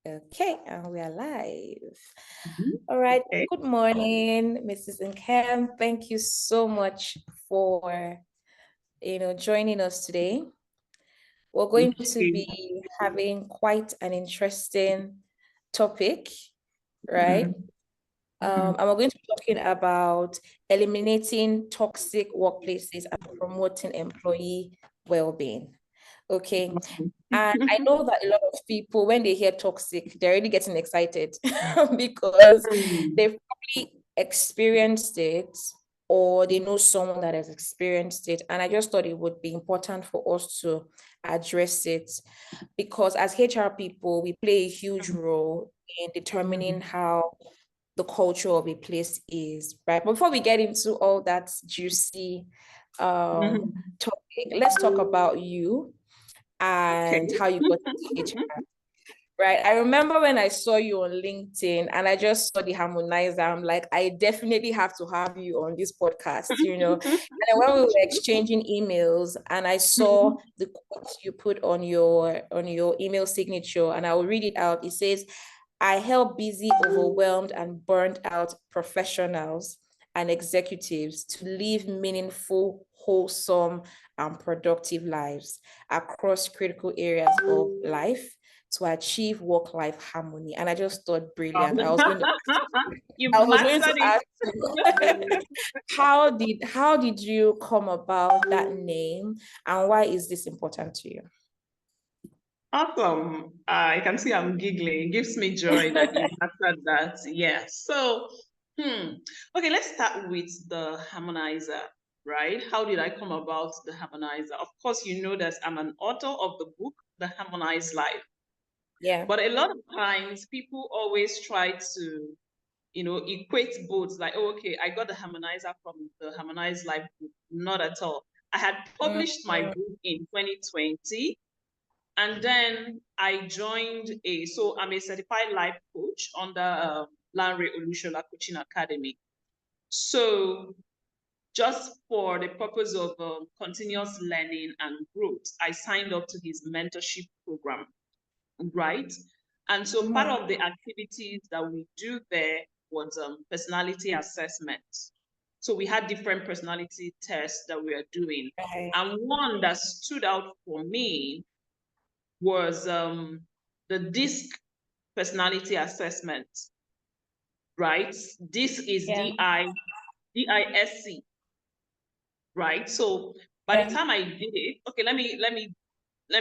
Okay, and we are live. Mhm. All right. Okay. Good morning, Mrs. NNkem. Thank you so much for joining us today. We're going Thank to you. be having quite an interesting topic, right? Mhm. Mhm. And we're going to be talking about eliminating toxic workplaces and promoting employee well-being. Okay. Awesome. And I know that a lot of people, when they hear toxic, they're really getting excited because Mm. they've probably experienced it or they know someone that has experienced it. And I just thought it would be important for us to address it because as HR people, we play a huge role in determining Mhm. how the culture of a place is, right? But before we get into all that juicy Mhm. topic, let's talk about you Okay. and how you got into HR, right? I remember when I saw you on LinkedIn and I just saw the harmonizer. I'm like, I definitely have to have you on this podcast. And then when we were exchanging emails and I saw the quote you put on your email signature and I will read it out. It says, I help busy, overwhelmed, and burnt out professionals and executives to live meaningful, wholesome, and productive lives across critical areas of life to achieve work-life harmony. And I just thought brilliant. You've I was going to mastered it. ask you, how did you come about that name and why is this important to you? Awesome. I can see I'm giggling. It gives me joy that you mastered that. Yeah. So, okay, let's start with the harmonizer, right? How did I come about the harmonizer? Of course, you know that I'm an author of the book, The Harmonized Life. Yeah. But a lot of times people always try to equate both like, oh, okay, I got the harmonizer from the Harmonized Life book. Not at all. I had published my Mhm. book in 2020, and then I joined so I'm a certified life coach under Lanre Olushola Coaching Academy. So just for the purpose of continuous learning and growth, I signed up to his mentorship program, right? And so part Mhm. of the activities that we do there was personality assessment. So we had different personality tests that we are doing. Right. And one that stood out for me was the DISC personality assessment, right? DISC is Yeah. DISC, right? So by the Yeah. time I did it, okay, let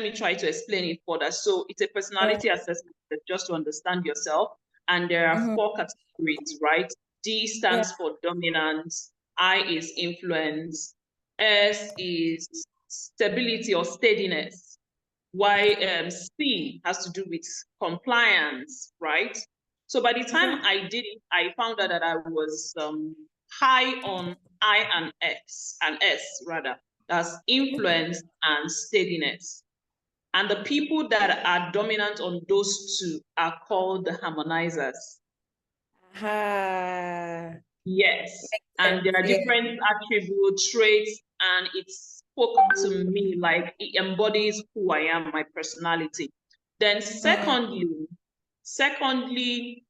me try to explain it further. So it's a Yeah. personality assessment just to understand yourself. And there are Mhm. four categories, right? D Yeah. stands for dominance, I is influence, S is stability or steadiness, Y C has to do with compliance, right? So by the time Mhm. I did it, I found out that I was high on I and S rather. That's influence and steadiness. And the people that are dominant on those two are called the harmonizers. Ah, Yes. makes And there sense. are Yeah. different attribute traits, and it spoke to me like it embodies who I am, my personality. Then Mm. secondly,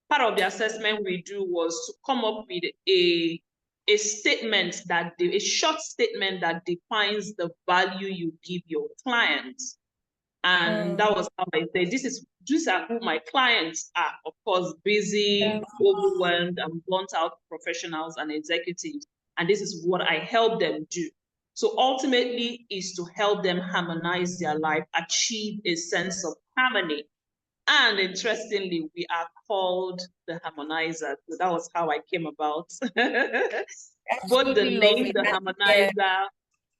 part of the assessment we do was to come up with a statement a short statement that defines the value you give your clients. And that Mm. was how I said, these are who my clients are. Of course, Yeah. busy, overwhelmed, and burnt out professionals and executives. And this is what I help them do. So ultimately is to help them harmonize their life, achieve a sense of harmony. And interestingly, we are called the harmonizer. So that was how I came about. Both the Absolutely love name, it. the And yeah, harmonizer,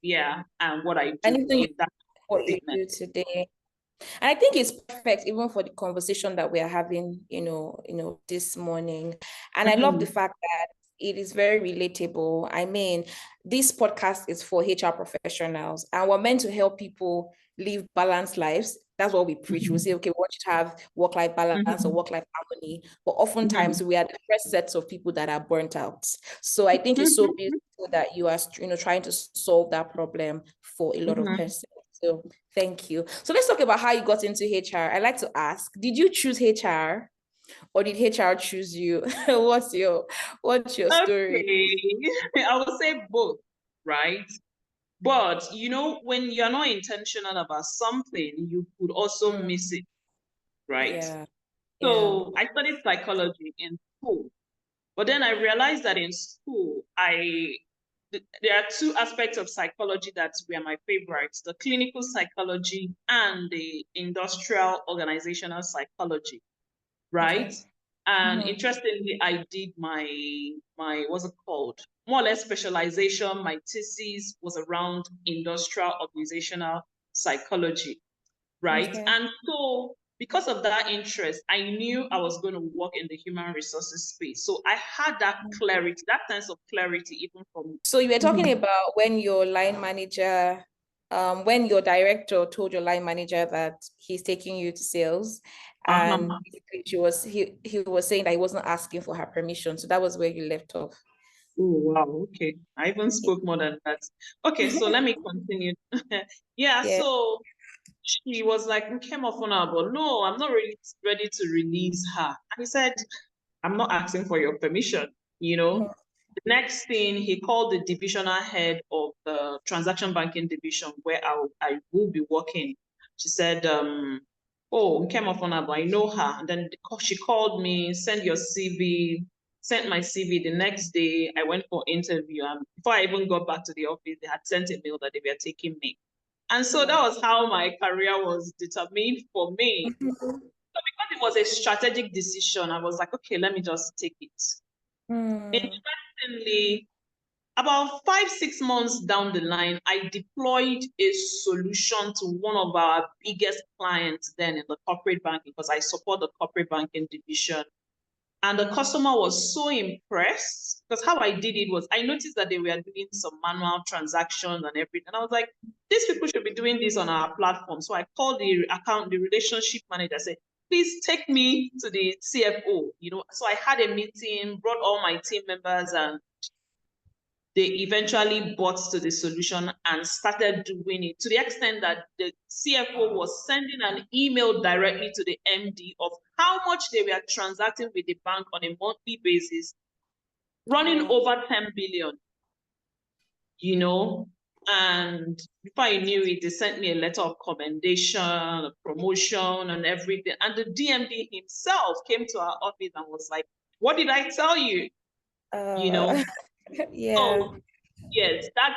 yeah, and what I do anything you in that what you statement. do today. And I think it's perfect even for the conversation that we are having, this morning. And I love the Mhm. fact that it is very relatable. I mean, this podcast is for HR professionals, and we're meant to help people live balanced lives. That's what we preach. We say, Mhm. okay, we want you to have work-life balance or Mhm. work-life harmony. But oftentimes Mhm. we are the first sets of people that are burnt out. So I think it's so beautiful that you are, trying to solve that problem for a lot of Mhm. persons. So thank you. So let's talk about how you got into HR. I like to ask, did you choose HR or did HR choose you? What's your story? Okay, I would say both, right? But when you're not intentional about something, you could also miss it, right? Yeah. Yeah. So I studied psychology in school, but then I realized that in school, there are two aspects of psychology that were my favorites: the clinical psychology and the industrial organizational psychology, right? Okay. And interestingly, I did my what's it called? More or less specialization. My thesis was around industrial organizational psychology, right? Okay. And so because of that interest, I knew I was going to work in the human resources space. So I had that clarity, that sense of clarity, even from. So you were talking about when your line manager, when your director told your line manager that he's taking you to sales, and Uh-huh. basically he was saying that he wasn't asking for her permission. So that was where you left off. Oh, wow. Okay. I even spoke more than that. Okay, so let me continue. Yeah, Yeah. so she was like, "NNkem Offonabo, no, I'm not really ready to release her." And he said, "I'm not asking for your permission, you know." The next thing, he called the divisional head of the transaction banking division where I will be working. She said, "Oh, NNkem Offonabo, I know her." And then she called me, send your CV, sent my CV. The next day, I went for interview. And before I even got back to the office, they had sent a mail that they were taking me. And so that was how my career was determined for me. So because it was a strategic decision, I was like, okay, let me just take it. Interestingly, about 5, 6 months down the line, I deployed a solution to one of our biggest clients then in the corporate banking, because I support the corporate banking division. And the customer was so impressed because how I did it was I noticed that they were doing some manual transactions and everything. And I was like, these people should be doing this on our platform. So I called the relationship manager, said, please take me to the CFO. So I had a meeting, brought all my team members, and they eventually bought to the solution and started doing it to the extent that the CFO was sending an email directly to the MD of how much they were transacting with the bank on a monthly basis, running over 10 billion, and before I knew it, they sent me a letter of commendation, a promotion, and everything. And the DMD himself came to our office and was like, what did I tell you? Yeah. So yes, that's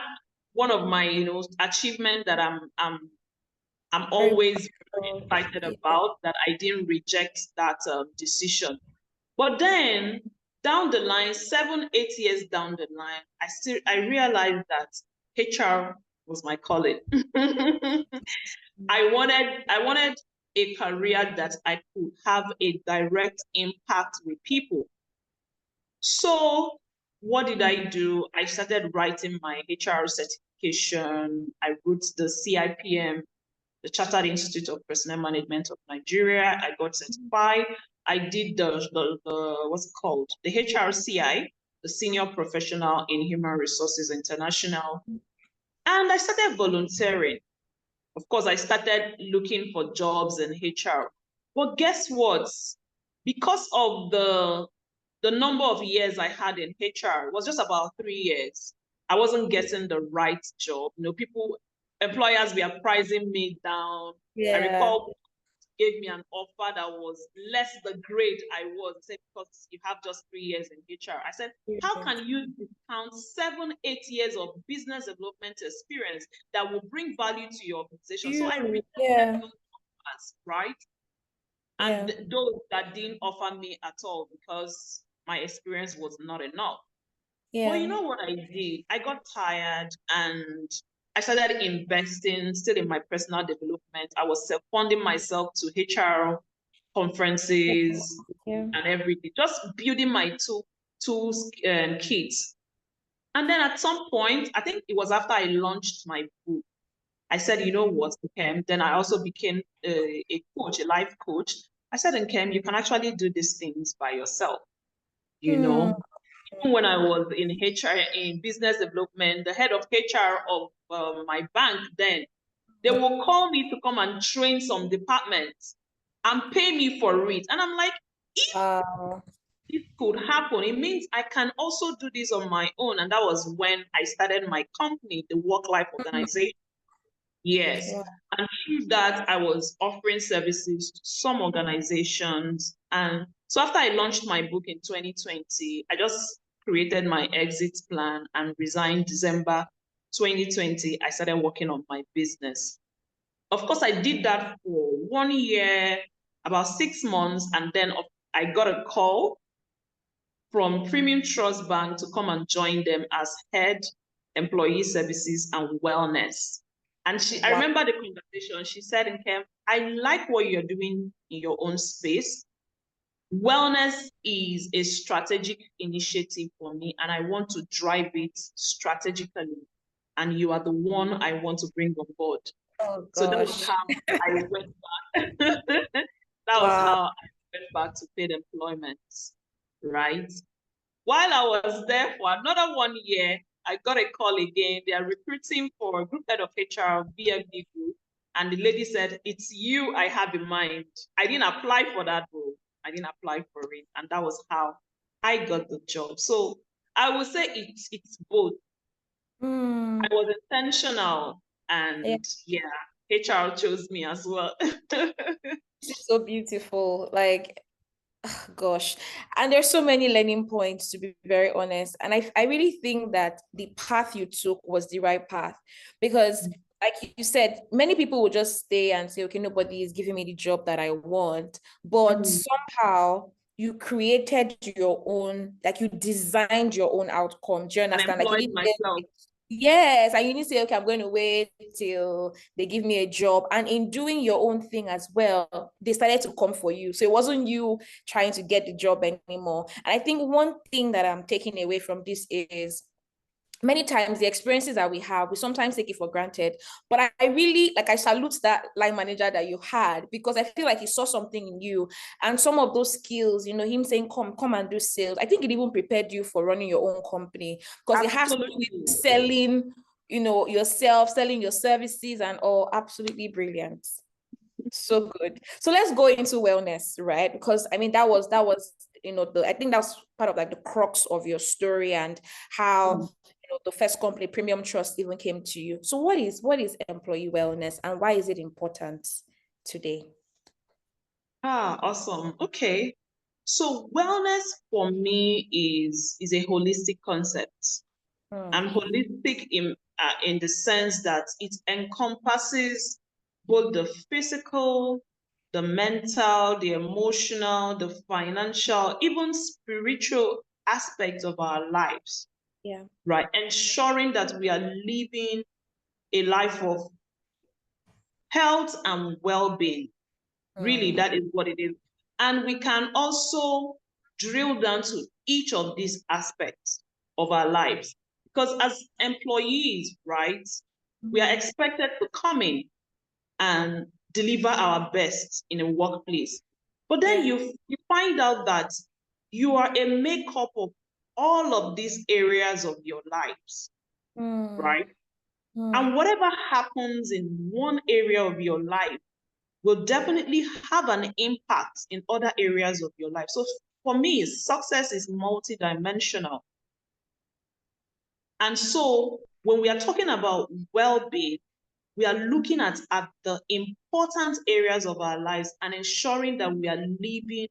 one of my achievements that I'm Very always proud. excited Yeah. about, that I didn't reject that decision. But then down the line, 7, 8 years down the line, I realized that HR was my calling. I wanted a career that I could have a direct impact with people. So what did I do? I started writing my HR certification. I wrote the CIPM, the Chartered Institute of Personnel Management of Nigeria. I got certified. I did the what's it called? The HRCI, the Senior Professional in Human Resources International. And I started volunteering. Of course, I started looking for jobs in HR. But guess what? Because of the number of years I had in HR, it was just about 3 years. I wasn't getting the right job. Employers were pricing me down. I Yeah. recall gave me an offer that was less the grade I was. They said, because you have just 3 years in HR. I said, how can you discount 7, 8 years of business development experience that will bring value to your organization? So I rejected those offers, right? And those that didn't offer me at all because my experience was not enough. But you know what I did? I got tired and I started investing still in my personal development. I was self-funding myself to HR conferences and everything, just building my tools and kits. And then at some point, I think it was after I launched my book, I said, you know what, Nkem? Then I also became a coach, a life coach. I said, Nkem, you can actually do these things by yourself, Even when I was in HR, in business development, the head of HR of my bank then They will call me to come and train some departments and pay me for it. And I'm like, if this could happen, it means I can also do this on my own. And that was when I started my company, the Work Life Organization. Yes. Wow. And through that, I was offering services to some organizations. And so after I launched my book in 2020, I just created my exit plan and resigned December 2020. I started working on my business. Of course, I did that for 1 year, about 6 months, and then I got a call from Premium Trust Bank to come and join them as head employee services and wellness. And I remember the conversation. She said, "NNkem, I like what you're doing in your own space. Wellness is a strategic initiative for me, and I want to drive it strategically. And you are the one I want to bring on board." Oh So that was gosh. how I went back. That was how I went back to paid employment, right? While I was there for another 1 year, I got a call again. They are recruiting for a group head of HR, BFD group. And the lady said, "It's you I have in mind." I didn't apply for that role. I didn't apply for it. And that was how I got the job. So I would say it's both. I was intentional, and HR chose me as well. It's so beautiful. Like, gosh. And there's so many learning points, to be very honest. And I really think that the path you took was the right path because, like you said, many people will just stay and say, okay, nobody is giving me the job that I want. But somehow you created your own, like you designed your own outcome. Do you understand? Like you Employed didn't myself. yes, and you need to say, okay, I'm going to wait till they give me a job. And in doing your own thing as well, they started to come for you. So it wasn't you trying to get the job anymore. And I think one thing that I'm taking away from this is many times the experiences that we have, we sometimes take it for granted. But I really like I salute that line manager that you had because I feel like he saw something in you and some of those skills, him saying, come and do sales. I think it even prepared you for running your own company because it has to do with selling, yourself, selling your services and all. Absolutely brilliant. So good. So let's go into wellness, right? Because I mean that was I think that's part of like the crux of your story and how the first company, Premium Trust, even came to you. So what is employee wellness and why is it important today? Awesome. Okay. So wellness for me is a holistic concept. And holistic in the sense that it encompasses both the physical, the mental, the emotional, the financial, even spiritual aspects of our lives. Yeah. Right. Ensuring that we are living a life of health and well-being. Really, that is what it is. And we can also drill down to each of these aspects of our lives. Because as employees, right, we are expected to come in and deliver our best in a workplace. But then you find out that you are a makeup of all of these areas of your lives, right? And whatever happens in one area of your life will definitely have an impact in other areas of your life. So for me, success is multidimensional. And so when we are talking about well-being, we are looking at the important areas of our lives and ensuring that we are living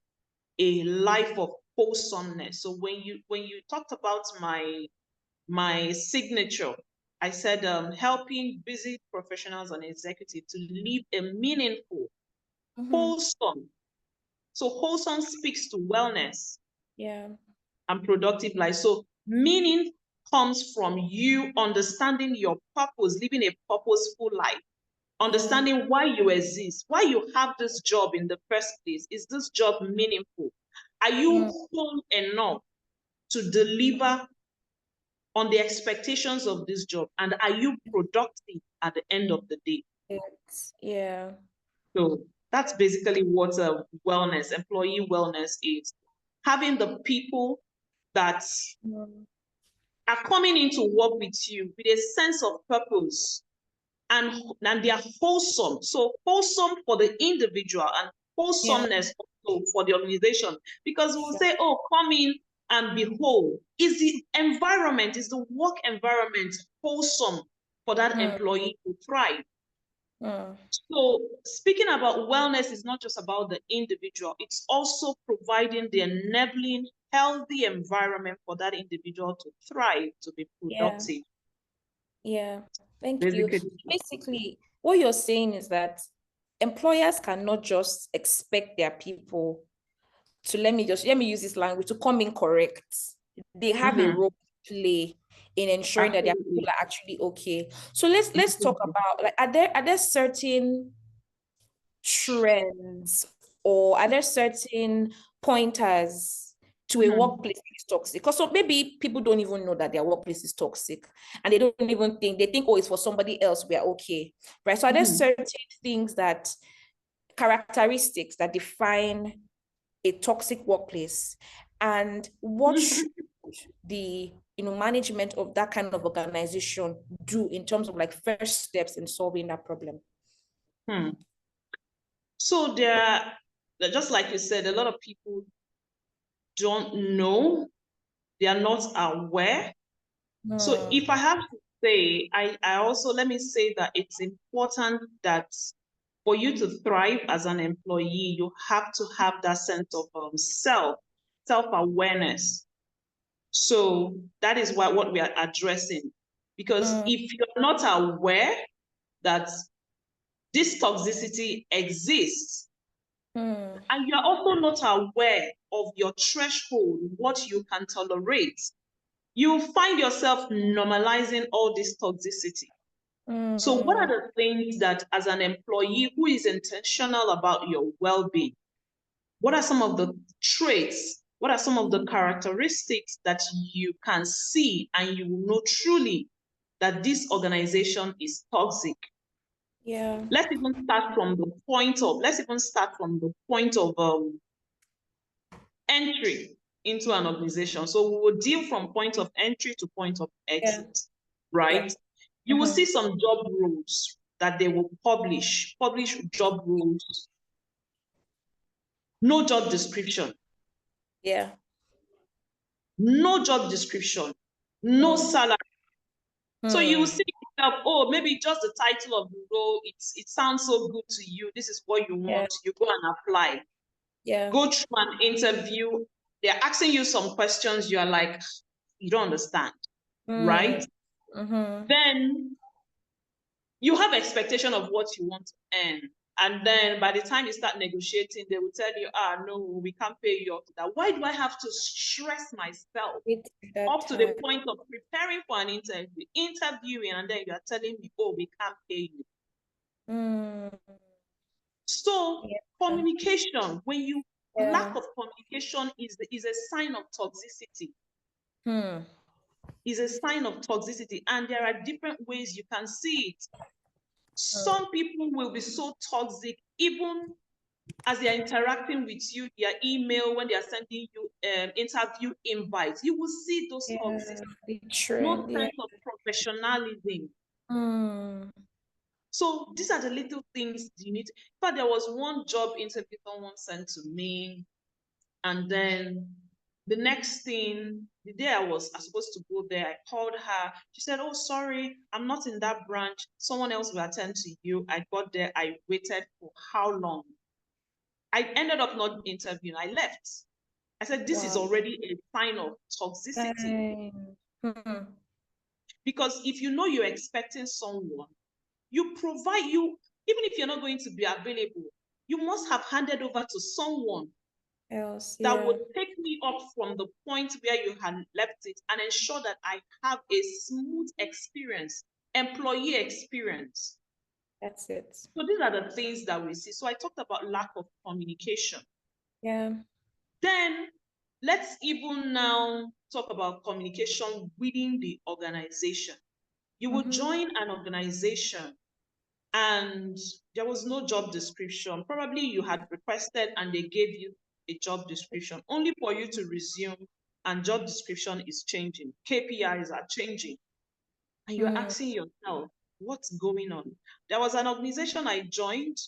a life of wholesomeness. So when you talked about my signature, I said helping busy professionals and executives to live a meaningful, wholesome. So wholesome speaks to wellness and productive life. So meaning comes from you understanding your purpose, living a purposeful life, understanding why you exist, why you have this job in the first place. Is this job meaningful? Are you whole enough to deliver on the expectations of this job? And are you productive at the end of the day? Yeah. So that's basically what wellness, employee wellness is. Having the people that are coming in to work with you with a sense of purpose, and they are wholesome. So wholesome for the individual and wholesomeness also for the organization. Because we'll say, oh, come in and be whole. Is the environment, is the work environment wholesome for that employee to thrive? So speaking about wellness is not just about the individual, it's also providing the enabling, healthy environment for that individual to thrive, to be productive. Yeah. Thank you. Basically, what you're saying is that employers cannot just expect their people to, let me use this language, to come in correct. They have a role to play in ensuring that their people are actually okay. So let's talk about, like, are there certain trends, or are there certain pointers to a workplace that is toxic? Because so maybe people don't even know that their workplace is toxic, and they don't even think, they think, oh, it's for somebody else, we are okay, right? So are there certain things, that characteristics that define a toxic workplace, and what should the management of that kind of organization do in terms of like first steps in solving that problem? So just like you said, a lot of people don't know, they are not aware. So if I have to say, I also, let me say that it's important that for you to thrive as an employee, you have to have that sense of self-awareness. So that is what we are addressing. Because if you're not aware that this toxicity exists, and you're also not aware of your threshold, what you can tolerate, you find yourself normalizing all this toxicity. So what are the things that, as an employee who is intentional about your well-being, what are some of the traits, what are some of the characteristics that you can see and you will know truly that this organization is toxic? Let's even start from the point of entry into an organization. So we will deal from point of entry to point of exit, right? You will see some job roles that they will publish job roles, no job description. No job description, no salary. So you will see yourself, oh, maybe just the title of the role, it sounds so good to you. This is what you want. You go and apply. Go through an interview. They're asking you some questions. You are like, you don't understand, right? Then you have expectation of what you want to earn. And then by the time you start negotiating, they will tell you, no, we can't pay you up to that. Why do I have to stress myself up to the point of preparing for an interview, interviewing, and then you are telling me, oh, we can't pay you? So communication, when you lack of communication is a sign of toxicity. Is a sign of toxicity. And there are different ways you can see it. Some people will be so toxic, even as they are interacting with you, their email, when they are sending you interview invites, you will see those toxicity. No sense of professionalism. So these are the little things you need. But there was one job interview someone sent to me, and then the next thing, the day I was supposed to go there, I called her. She said, oh, sorry, I'm not in that branch. Someone else will attend to you. I got there. I waited for how long? I ended up not interviewing. I left. I said, this is already a sign of toxicity. Because if you know you're expecting someone, you provide you, even if you're not going to be available, you must have handed over to someone that would take me up from the point where you had left it and ensure that I have a smooth experience, employee experience. That's it. So these are the things that we see. So I talked about lack of communication. Then let's even now talk about communication within the organization. You will join an organization and there was no job description. Probably you had requested and they gave you a job description, only for you to resume and job description is changing. KPIs are changing. And you're asking yourself, what's going on? There was an organization I joined.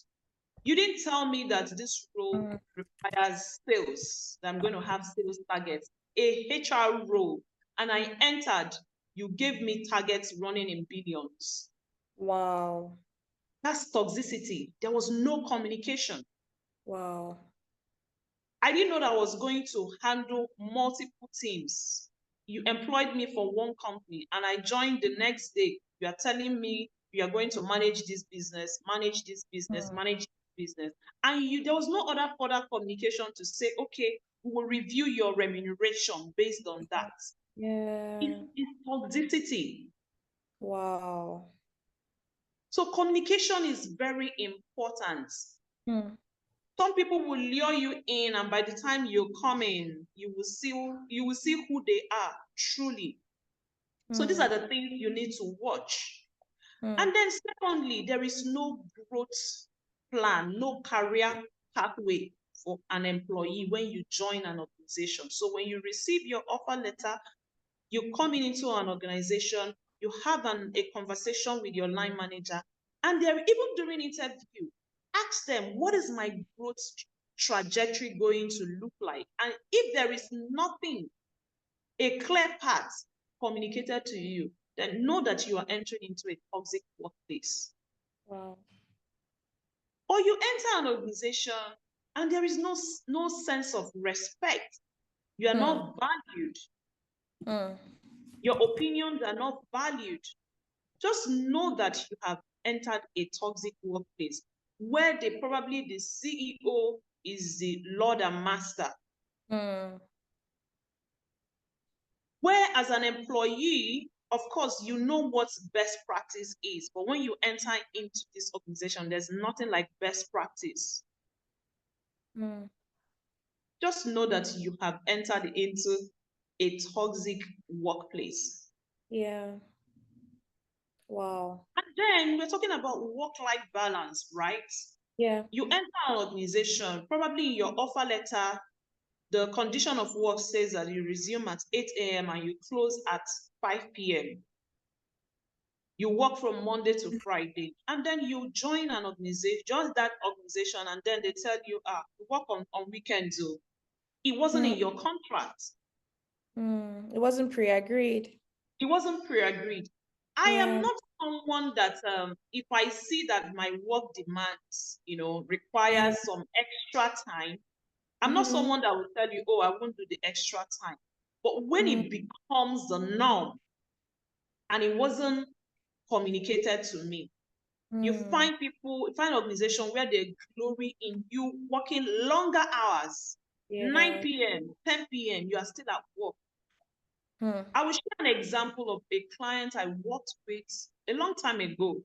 You didn't tell me that this role requires sales, that I'm going to have sales targets, a HR role, and I entered. You gave me targets running in billions. Wow. That's toxicity. There was no communication. Wow. I didn't know that I was going to handle multiple teams. You employed me for one company and I joined the next day. You are telling me you are going to manage this business, manage this business, manage this business. And there was no other further communication to say, okay, we will review your remuneration based on that. Yeah. It's toxicity. Wow. So communication is very important. Some people will lure you in, and by the time you come in, you will see who they are truly. So these are the things you need to watch. And then secondly, there is no growth plan, no career pathway for an employee when you join an organization. So when you receive your offer letter, you come into an organization, you have a conversation with your line manager, and they're even during interview, ask them, what is my growth trajectory going to look like? And if there is nothing, a clear path communicated to you, then know that you are entering into a toxic workplace. Wow. Or you enter an organization and there is no sense of respect. You are not valued. Your opinions are not valued. Just know that you have entered a toxic workplace where probably the CEO is the Lord and Master. Where as an employee, of course, you know what best practice is. But when you enter into this organization, there's nothing like best practice. Just know that you have entered into a toxic workplace. Yeah. Wow. And then we're talking about work-life balance, right? Yeah. You enter an organization, probably in your offer letter, the condition of work says that you resume at 8 a.m. and you close at 5 p.m. You work from Monday to Friday, and then you join an organization, just that organization, and then they tell you, you work on weekends. It wasn't in your contract. It wasn't pre-agreed. It wasn't pre-agreed. I am not someone that if I see that my work demands, requires some extra time, I'm not someone that will tell you, oh, I won't do the extra time. But when it becomes the norm and it wasn't communicated to me, you find an organization where they glory in you working longer hours, 9 p.m., 10 p.m., you are still at work. I will share an example of a client I worked with a long time ago.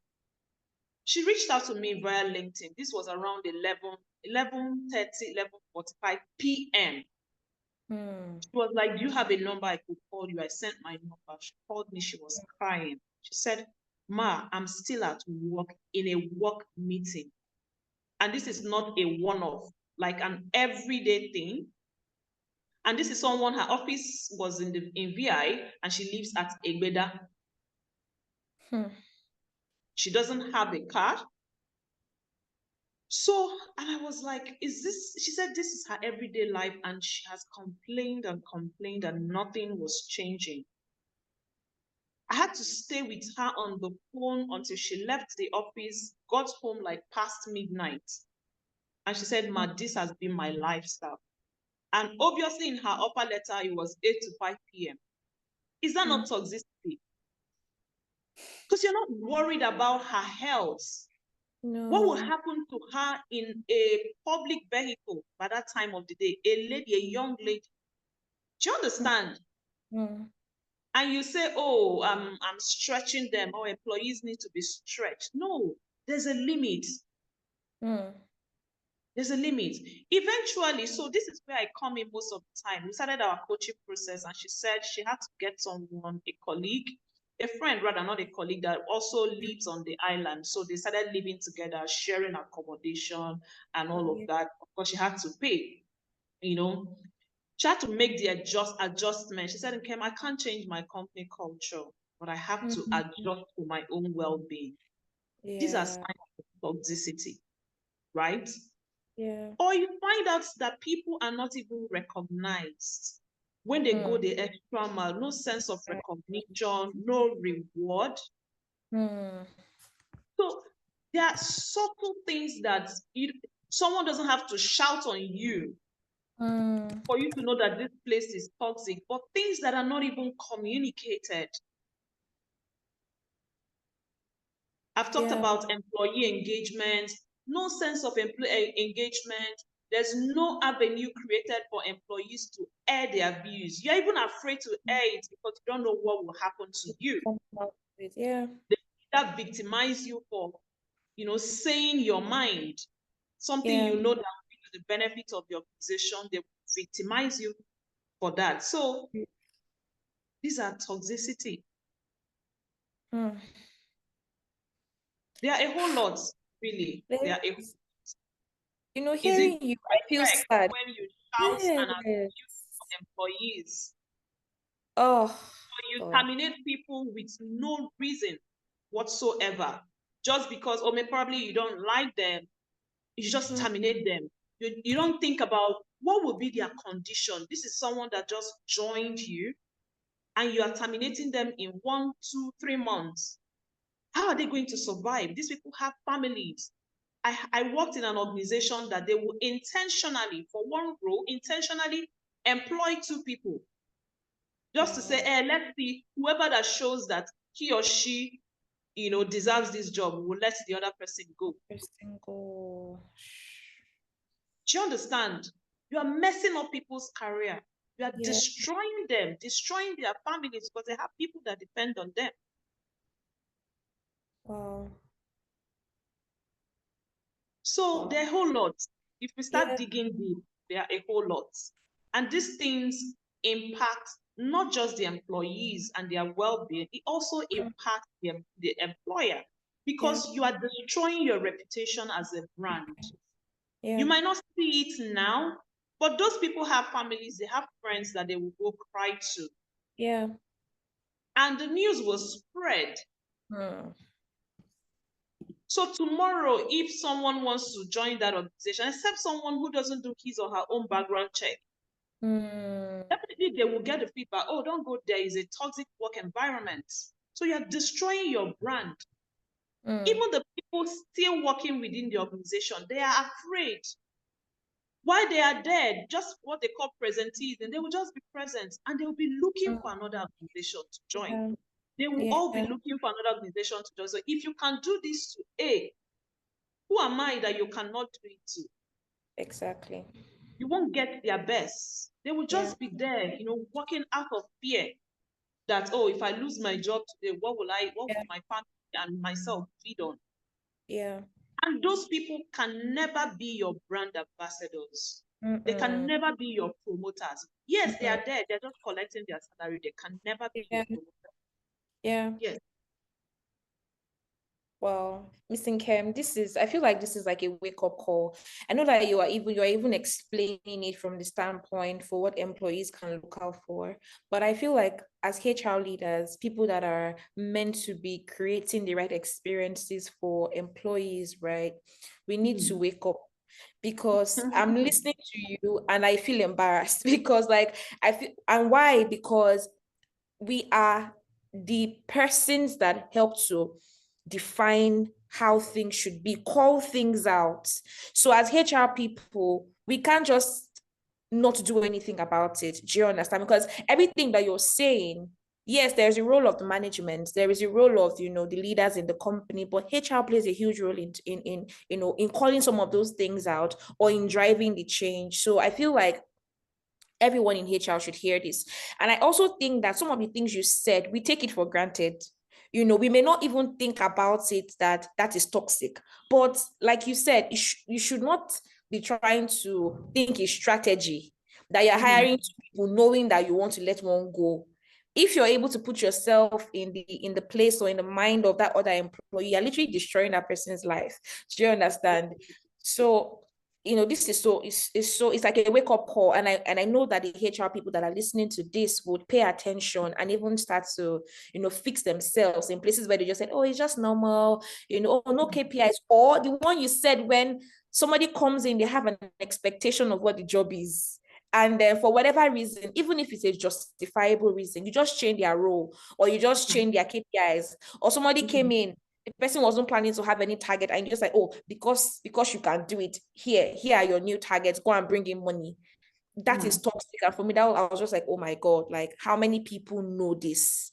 She reached out to me via LinkedIn. This was around 11:30, 11:45 p.m. She was like, do you have a number I could call you? I sent my number. She called me. She was crying. She said, Ma, I'm still at work in a work meeting. And this is not a one-off, like an everyday thing. And this is someone, her office was in VI, and she lives at Egbeda. She doesn't have a car. So, and I was like, she said this is her everyday life, and she has complained and complained, and nothing was changing. I had to stay with her on the phone until she left the office, got home like past midnight. And she said, Ma, this has been my lifestyle. And obviously in her offer letter, it was 8 to 5 p.m. Is that not toxicity? Because you're not worried about her health. No. What will happen to her in a public vehicle by that time of the day? A young lady. Do you understand? And you say, oh, I'm stretching them, or employees need to be stretched. No, there's a limit. There's a limit. Eventually, so this is where I come in most of the time. We started our coaching process, and she said she had to get someone, a friend rather, not a colleague, that also lives on the island. So they started living together, sharing accommodation and all of that. Of course, she had to pay, She had to make the adjustment. She said, Nkem, I can't change my company culture. but I have to adjust for my own well-being. These are signs of toxicity, right? Yeah. Or you find out that people are not even recognized when they go the extra mile, no sense of recognition, no reward. So there are subtle things that someone doesn't have to shout on you for you to know that this place is toxic, but things that are not even communicated. I've talked about employee engagement, no sense of employee engagement. There's no avenue created for employees to air their views. You're even afraid to air it because you don't know what will happen to you. Yeah. They that victimize you for, saying your mind, something you know that will be to the benefit of your position. They victimize you for that. So these are toxicity. There are a whole lot, really. There are a whole lot. Hearing you, I feel sad. When you shout and abuse employees, or you terminate people with no reason whatsoever, just because, or maybe probably you don't like them, you just terminate them. You don't think about what will be their condition. This is someone that just joined you, and you are terminating them in 1, 2, 3 months. How are they going to survive? These people have families. I worked in an organization that they will intentionally, for one role, intentionally employ 2 people. Just to say, let's see, whoever that shows that he or she, deserves this job, will let the other person go. Do you understand? You are messing up people's career. You are destroying them, destroying their families, because they have people that depend on them. Wow. So there are a whole lot. If we start digging deep, there are a whole lot. And these things impact not just the employees and their well-being, it also impacts the employer, because you are destroying your reputation as a brand. You might not see it now, but those people have families, they have friends that they will go cry to. Yeah. And the news will spread. So tomorrow, if someone wants to join that organization, except someone who doesn't do his or her own background check, definitely they will get the feedback, oh, don't go there, it's a toxic work environment. So you're destroying your brand. Even the people still working within the organization, they are afraid. While they are there, just what they call presentees, and they will just be present, and they will be looking for another organization to join. They will all be looking for another organization to join. So if you can do this to A, who am I that you cannot do it to? Exactly. You won't get their best. They will just be there, working out of fear that, oh, if I lose my job today, what will my family and myself feed on? Yeah. And those people can never be your brand ambassadors. They can never be your promoters. Yes, they are there. They're just collecting their salary. They can never be your promoter. Yeah. Yes. Well, Miss NNkem, I feel like this is like a wake-up call. I know that you're even explaining it from the standpoint for what employees can look out for. But I feel like as HR leaders, people that are meant to be creating the right experiences for employees, right? We need to wake up, because I'm listening to you and I feel embarrassed because why? Because we are the persons that help to define how things should be, call things out. So as HR people, we can't just not do anything about it. Do you understand? Because everything that you're saying, yes, there's a role of the management, there is a role of the leaders in the company, but HR plays a huge role in calling some of those things out or in driving the change. So I feel like everyone in HR should hear this. And I also think that some of the things you said, we take it for granted. We may not even think about it that is toxic. But like you said, you should not be trying to think a strategy that you're hiring people knowing that you want to let one go. If you're able to put yourself in the place or in the mind of that other employee, you're literally destroying that person's life. Do you understand? So this is so it's like a wake-up call, and I know that the HR people that are listening to this would pay attention and even start to fix themselves in places where they just said, oh, it's just normal, oh, no KPIs, or the one you said, when somebody comes in, they have an expectation of what the job is, and then for whatever reason, even if it's a justifiable reason, you just change their role, or you just change their KPIs, or somebody came in, the person wasn't planning to have any target, and you're just like, oh, because you can do it, here are your new targets, go and bring in money. That is toxic. And for me, I was just like, oh my God, like, how many people know this?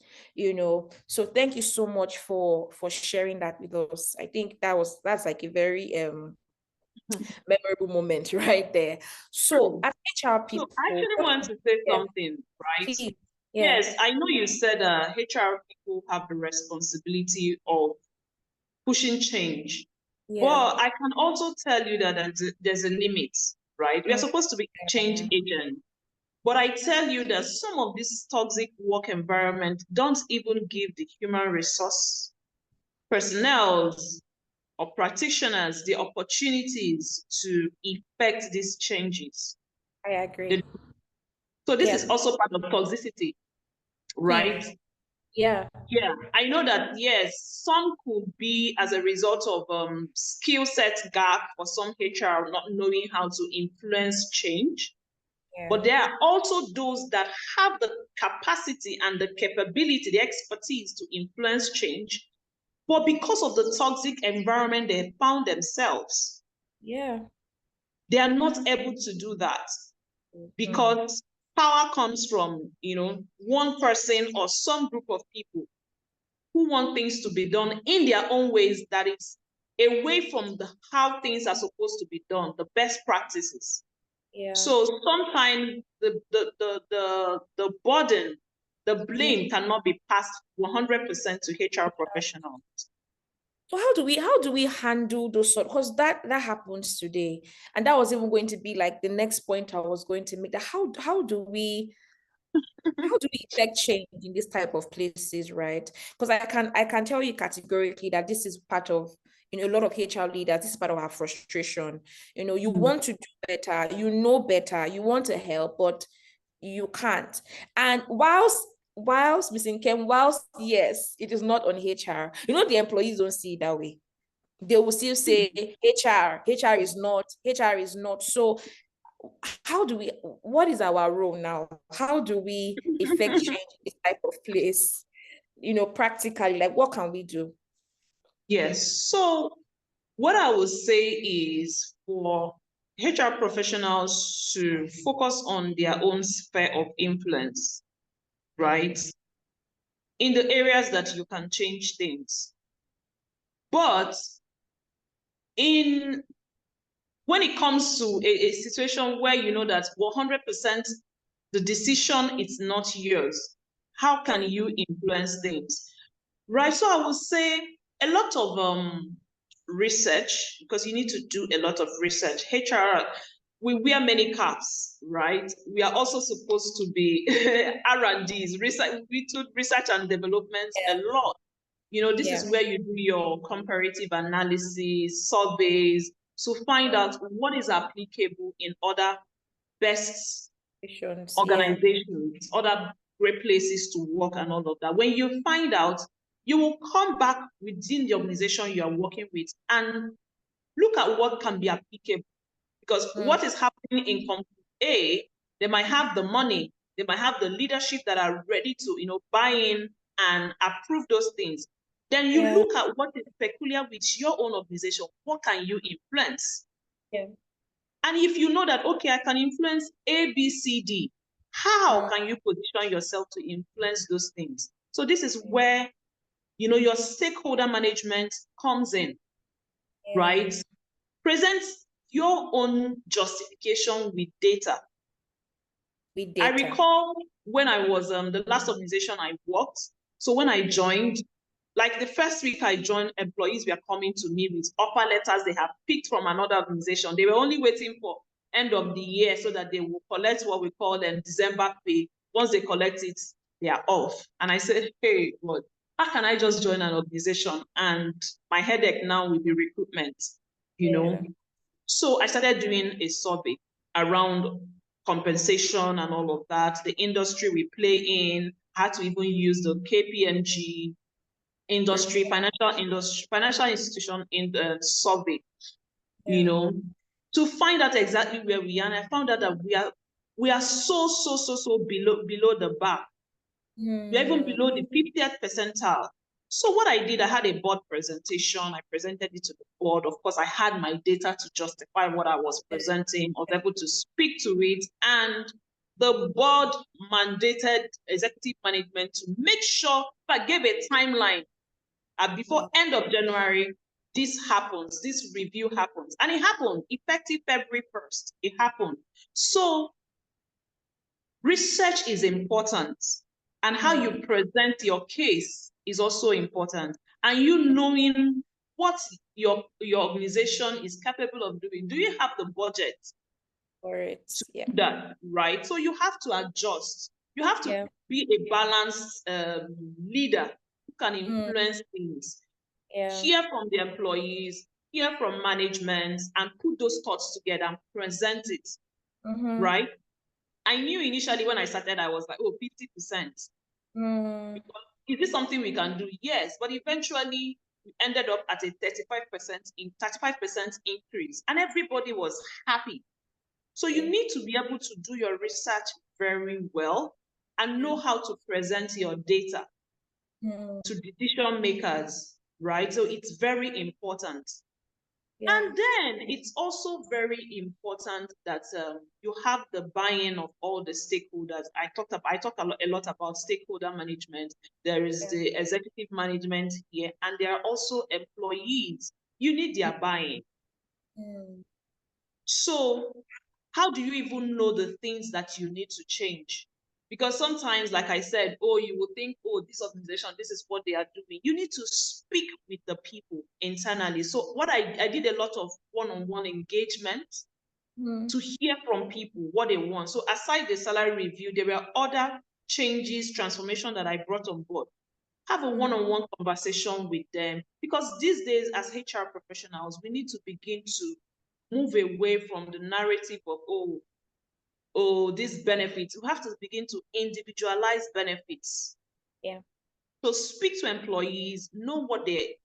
So thank you so much for sharing that with us. I think that's like a very memorable moment right there. So as HR So people, I actually want to say something, right? please, Yes, I know you said HR people have the responsibility of pushing change, but I can also tell you that there's a limit, right? We are supposed to be change agents, but I tell you that some of this toxic work environment don't even give the human resource personnel or practitioners the opportunities to effect these changes. I agree. So this is also part of toxicity, right? Yeah. Yeah, I know that, yes, some could be as a result of skill set gap for some HR not knowing how to influence change. But there are also those that have the capacity and the capability, the expertise to influence change. But because of the toxic environment they found themselves, they are not able to do that, because power comes from, one person or some group of people who want things to be done in their own ways, that is away from how things are supposed to be done, the best practices. So sometimes the burden, the blame cannot be passed 100% to HR professionals. So how do we handle those sort, because that happens today, and that was even going to be like the next point I was going to make, that how do we effect change in this type of places, right? Because I can tell you categorically that this is part of a lot of HR leaders, this is part of our frustration. You want to do better, better, you want to help, but you can't. And whilst Ms. Nkem, yes, it is not on HR, the employees don't see it that way. They will still say HR is not. So what is our role now? How do we effect change in this type of place? Practically, like, what can we do? Yes. So what I would say is for HR professionals to focus on their own sphere of influence, right? In the areas that you can change things. But when it comes to a situation where you know that 100% the decision is not yours, how can you influence things? Right. So I would say a lot of research, because you need to do a lot of research. HR, we wear many caps, right? We are also supposed to be R&Ds, research. We do research and development a lot. This is where you do your comparative analysis, surveys, to find out what is applicable in other best organizations, other great places to work and all of that. When you find out, you will come back within the organization you are working with and look at what can be applicable. Because what is happening in company A, they might have the money, they might have the leadership that are ready to, buy in and approve those things. Then you look at what is peculiar with your own organization. What can you influence? And if you know that, okay, I can influence A, B, C, D, how can you position yourself to influence those things? So this is where, your stakeholder management comes in, right? Present your own justification with data. I recall when I was the last organization I worked. So when I joined, like the first week I joined, employees were coming to me with offer letters they have picked from another organization. They were only waiting for end of the year so that they will collect what we call December pay. Once they collect it, they are off. And I said, hey, God, how can I just join an organization and my headache now will be recruitment, So I started doing a survey around compensation and all of that, the industry we play in, how to even use the KPMG industry, financial institution in the survey, you know, to find out exactly where we are. And I found out that we are so below the bar. We are even below the 50th percentile. So what I did, I had a board presentation. I presented it to the board. Of course, I had my data to justify what I was presenting. I was able to speak to it. And the board mandated executive management to make sure, I gave a timeline before end of January, this happens, this review happens. And it happened, effective February 1st, it happened. So research is important, and how you present your case is also important. And you knowing what your organization is capable of doing. Do you have the budget for it? to do that, right? So you have to adjust. You have to be a balanced leader who can influence things. Hear from the employees, hear from management, and put those thoughts together and present it, right? I knew initially when I started, I was like, oh, 50%. Is this something we can do? Yes, but eventually we ended up at a 35% increase, and everybody was happy. So you need to be able to do your research very well and know how to present your data to decision makers, right? So it's very important. And then it's also very important that you have the buy-in of all the stakeholders. I talked a lot about stakeholder management. There is the executive management here, and there are also employees. You need their buy-in. So how do you even know the things that you need to change? Because sometimes, like I said, oh, you will think, oh, this organization, this is what they are doing. You need to speak with the people internally. So what I did a lot of one-on-one engagement to hear from people what they want. So aside the salary review, there were other changes, transformation that I brought on board. Have a one-on-one conversation with them. Because these days, as HR professionals, we need to begin to move away from the narrative of, oh, these benefits. We have to begin to individualize benefits. So speak to employees, know what they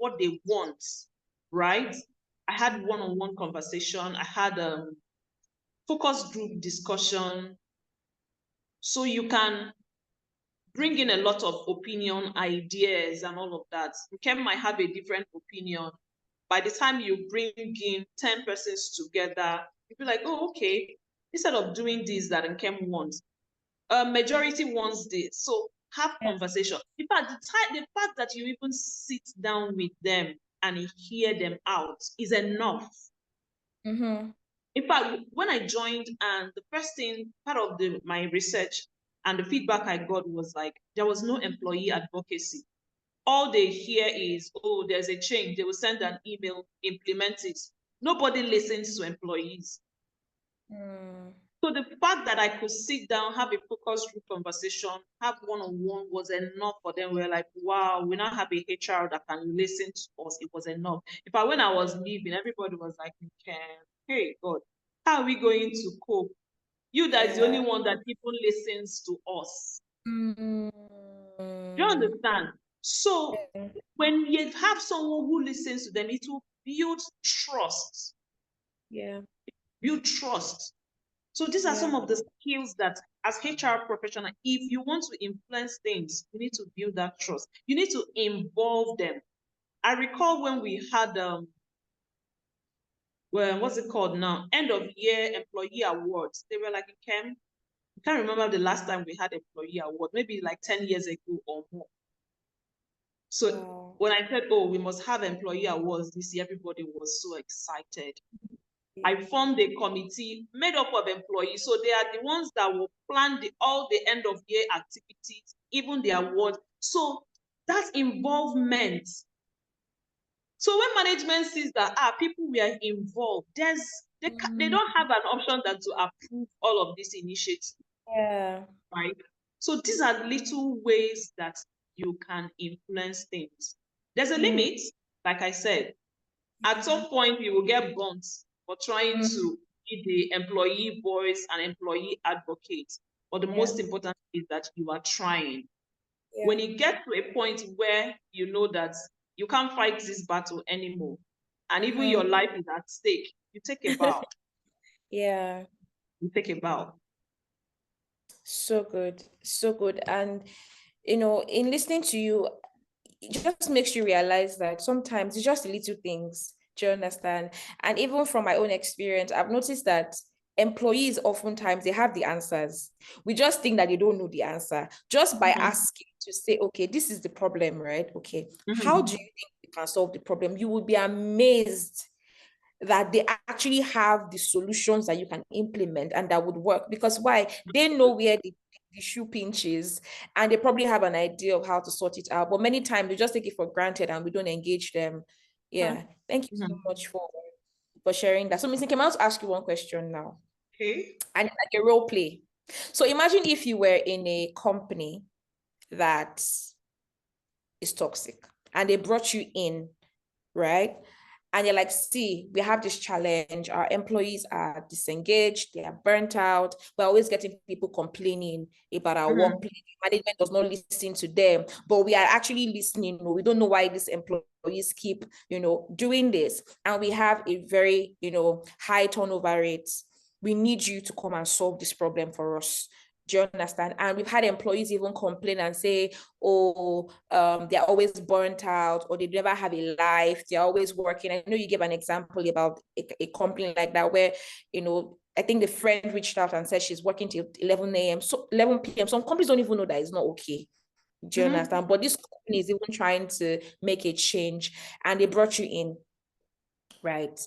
want, right? I had one-on-one conversation. I had focus group discussion. So you can bring in a lot of opinion, ideas, and all of that. NNkem might have a different opinion. By the time you bring in 10 persons together, you'll be like, oh, okay, instead of doing this that NNkem wants, majority wants this. So have conversation. In fact, the fact that you even sit down with them and hear them out is enough. In fact, when I joined, and the first thing, part of my research and the feedback I got was like, there was no employee advocacy. All they hear is, oh, there's a change. They will send an email, implement it. Nobody listens to employees. So the fact that I could sit down, have a focus group conversation, have one-on-one was enough for them. We're like, wow, we now have a HR that can listen to us. It was enough. In fact, when I was leaving, everybody was like, hey, God, how are we going to cope? You that's the only one that people listens to us. Do you understand? So when you have someone who listens to them, it will build trust. Build trust. So these are some of the skills that, as HR professional, if you want to influence things, you need to build that trust. You need to involve them. I recall when we had well, what's it called now? End of year employee awards. They were like, NNkem, I can't remember the last time we had employee award, maybe like 10 years ago or more. So when I said, oh, we must have employee awards this year, everybody was so excited. I formed a committee made up of employees. So they are the ones that will plan all the end of year activities, even the awards. So that's involvement. So when management sees that people were involved, they don't have an option than to approve all of these initiatives. Right? So these are little ways that you can influence things. There's a limit, like I said. At some point, you will get burnt. or trying to be the employee voice and employee advocate. But the most important is that you are trying. Yeah. When you get to a point where you know that you can't fight this battle anymore, and even your life is at stake, you take a bow. Yeah. You take a bow. So good. So good. And, in listening to you, it just makes you realize that sometimes it's just little things. Do you understand? And even from my own experience, I've noticed that employees oftentimes they have the answers. We just think that they don't know the answer. Just by asking to say, okay, this is the problem, right? Okay, how do you think we can solve the problem? You will be amazed that they actually have the solutions that you can implement and that would work. Because why? They know where the shoe pinches, and they probably have an idea of how to sort it out. But many times we just take it for granted and we don't engage them. Yeah. Thank you so much for sharing that. So, Ms. Nkem, I want to ask you one question now. Okay. And it's like a role play. So imagine if you were in a company that is toxic and they brought you in, right? And you're like, see, we have this challenge. Our employees are disengaged, they are burnt out. We're always getting people complaining about our workplace. Management does not listen to them, but we are actually listening. We don't know why these employees keep, doing this. And we have a very, high turnover rate. We need you to come and solve this problem for us. Do you understand? And we've had employees even complain and say, oh, they're always burnt out, or they never have a life. They're always working. I know you gave an example about a company like that where, I think the friend reached out and said she's working till 11 a.m. So 11 p.m. Some companies don't even know that it's not okay. Do you understand? But this company is even trying to make a change, and they brought you in, right?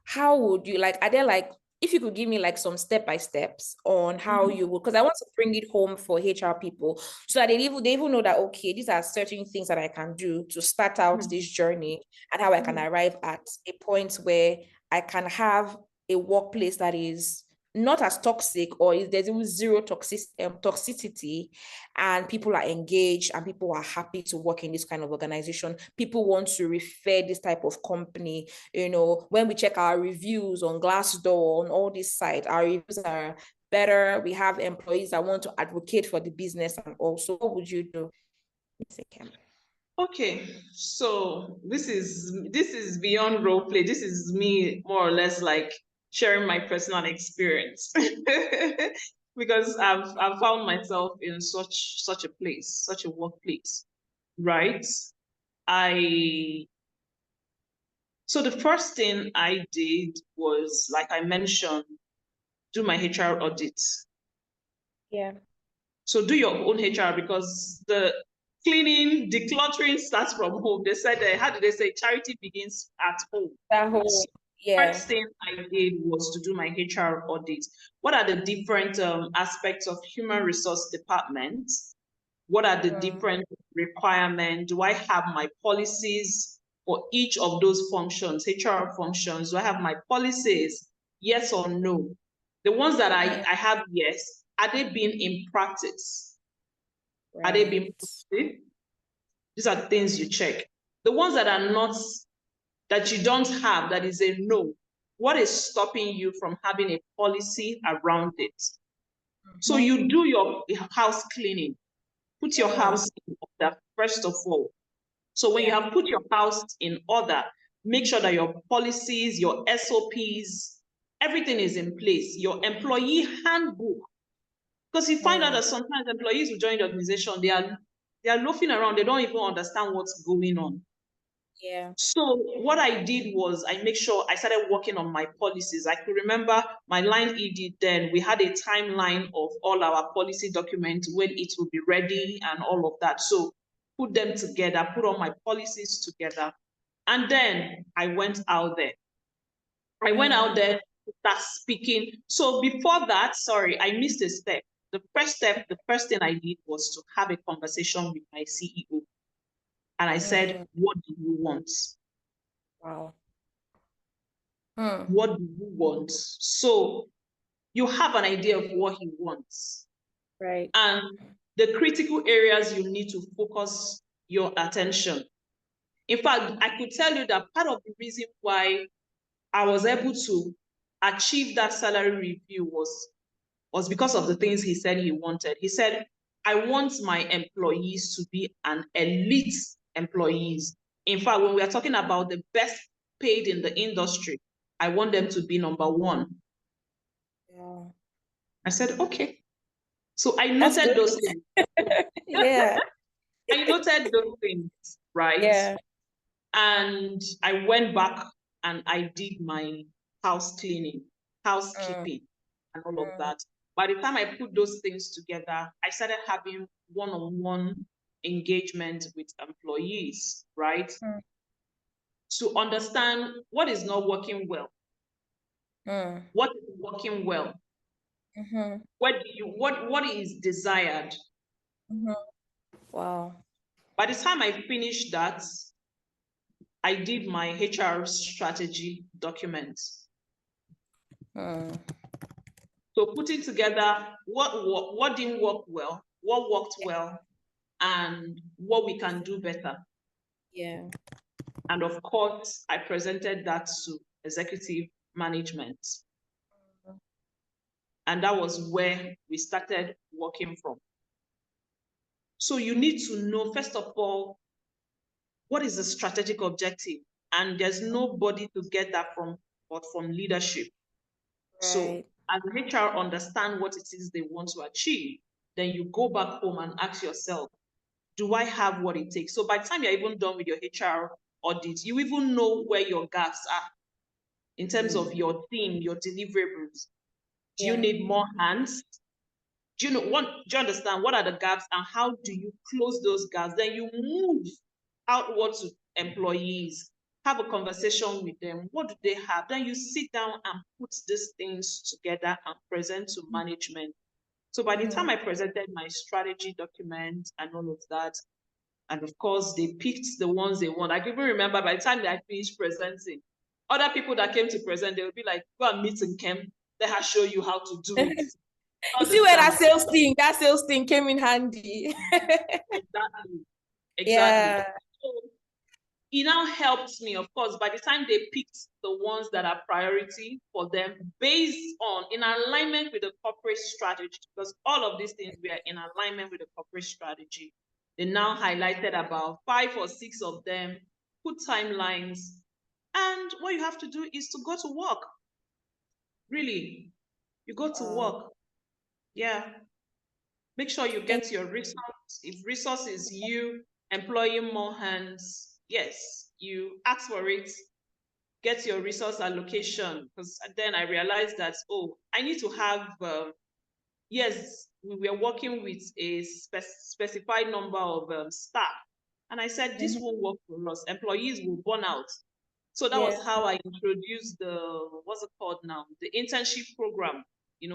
How would you are there if you could give me some step-by-steps on how you would, because I want to bring it home for HR people so that they even know that, okay, these are certain things that I can do to start out this journey, and how I can arrive at a point where I can have a workplace that is not as toxic, or there's even zero toxicity, and people are engaged and people are happy to work in this kind of organization. People want to refer this type of company. When we check our reviews on Glassdoor, on all these sites, our reviews are better. We have employees that want to advocate for the business. And also, what would you do? Okay, so this is beyond role play. This is me more or less like sharing my personal experience because I've found myself in such a place, such a workplace, right? So the first thing I did was, like I mentioned, do my HR audit. Yeah. So do your own HR, because the cleaning, decluttering starts from home. They said, how do they say? Charity begins at home. That whole, So yeah. first thing I did was to do my HR audit. What are the different aspects of human resource departments? What are the different requirements? Do I have my policies for each of those functions, HR functions? Do I have my policies? Yes or no? The ones that I have, yes. Are they being in practice? Right. Are they being practiced? These are things you check. The ones that are not, that you don't have, that is a no. What is stopping you from having a policy around it? So you do your house cleaning. Put your house in order, first of all. So when you have put your house in order, make sure that your policies, your SOPs, everything is in place. Your employee handbook. Because you find out that sometimes employees who join the organization, they are loafing around. They don't even understand what's going on. Yeah. So what I did was I make sure I started working on my policies. I could remember my line ED then. We had a timeline of all our policy documents, when it will be ready and all of that. So put them together, put all my policies together. And then I went out there. I went out there to start speaking. So before that, sorry, I missed a step. The first thing I did was to have a conversation with my CEO. And I said, what do you want? Wow. What do you want? So you have an idea of what he wants. Right. And the critical areas you need to focus your attention. In fact, I could tell you that part of the reason why I was able to achieve that salary review was because of the things he said he wanted. He said, I want my employees to be an elite employees. In fact, when we are talking about the best paid in the industry, I want them to be number one. Yeah. I said, okay. So I noted those things. Yeah. I noted those things, right? Yeah. And I went back and I did my house cleaning, housekeeping, and all of that. By the time I put those things together, I started having one-on-one engagement with employees, right? To understand what is not working well, what is working well, what is desired. Wow. By the time I finished that, I did my HR strategy document. So putting together what didn't work well, what worked well, and what we can do better. Yeah. And of course, I presented that to executive management. And that was where we started working from. So you need to know, first of all, what is the strategic objective? And there's nobody to get that from but from leadership. Right. So as an HR understand what it is they want to achieve, then you go back home and ask yourself, do I have what it takes? So by the time you're even done with your HR audit, you even know where your gaps are in terms of your team, your deliverables. Do you need more hands? Do you understand what are the gaps and how do you close those gaps? Then you move outward to employees, have a conversation with them. What do they have? Then you sit down and put these things together and present to management. So by the time I presented my strategy document and all of that, and of course they picked the ones they want. I can even remember by the time I finished presenting, other people that came to present, they would be like, go and meet NNkem, let her show you how to do it. You see where that sales thing came in handy. Exactly. Yeah. So it now helps me, of course, by the time they picked the ones that are priority for them based on, in alignment with the corporate strategy, because all of these things were in alignment with the corporate strategy. They now highlighted about 5 or 6 of them, put timelines, and what you have to do is to go to work. Really, you go to work. Yeah. Make sure you get your resource. If resource is you employing more hands, yes, you ask for it, get your resource allocation. Because then I realized that, oh, I need to have, yes, we were working with a specified number of staff. And I said, this won't work for us. Employees will burn out. So that was how I introduced what's it called now? The internship program.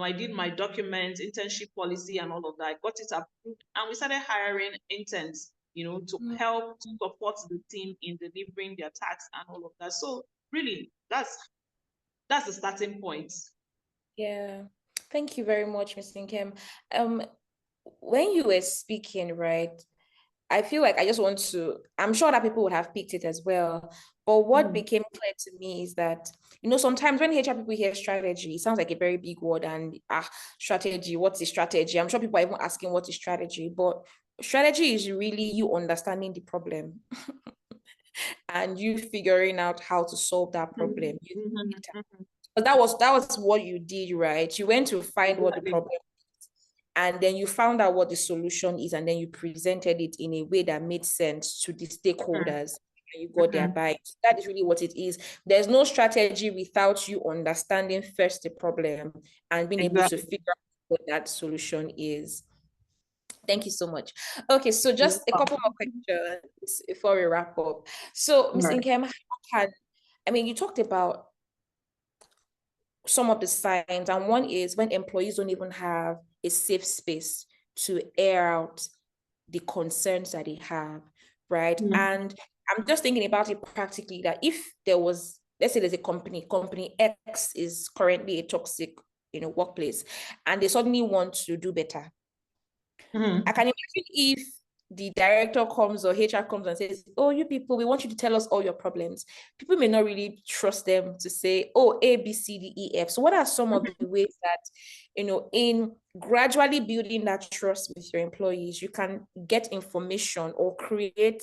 I did my documents, internship policy and all of that. I got it approved and we started hiring interns, to help to support the team in delivering their tasks and all of that. So really, that's the starting point. Yeah. Thank you very much, Ms. NNkem. When you were speaking, right, I feel like I'm sure that people would have picked it as well. But what became clear to me is that, sometimes when HR people hear strategy, it sounds like a very big word and strategy, what's the strategy? I'm sure people are even asking what is strategy, but strategy is really you understanding the problem and you figuring out how to solve that problem. But that was what you did, right? You went to find what the problem is, and then you found out what the solution is, and then you presented it in a way that made sense to the stakeholders, and you got their buy. That is really what it is. There's no strategy without you understanding first the problem and being able to figure out what that solution is. Thank you so much. Okay, so just a couple more questions before we wrap up. So, Ms. NNkem, you talked about some of the signs, and one is when employees don't even have a safe space to air out the concerns that they have, right? And I'm just thinking about it practically, that if there was, let's say there's a company X is currently a toxic, workplace, and they suddenly want to do better. I can imagine if the director comes or HR comes and says, oh, you people, we want you to tell us all your problems. People may not really trust them to say, oh, A, B, C, D, E, F. So what are some of the ways that, in gradually building that trust with your employees, you can get information or create,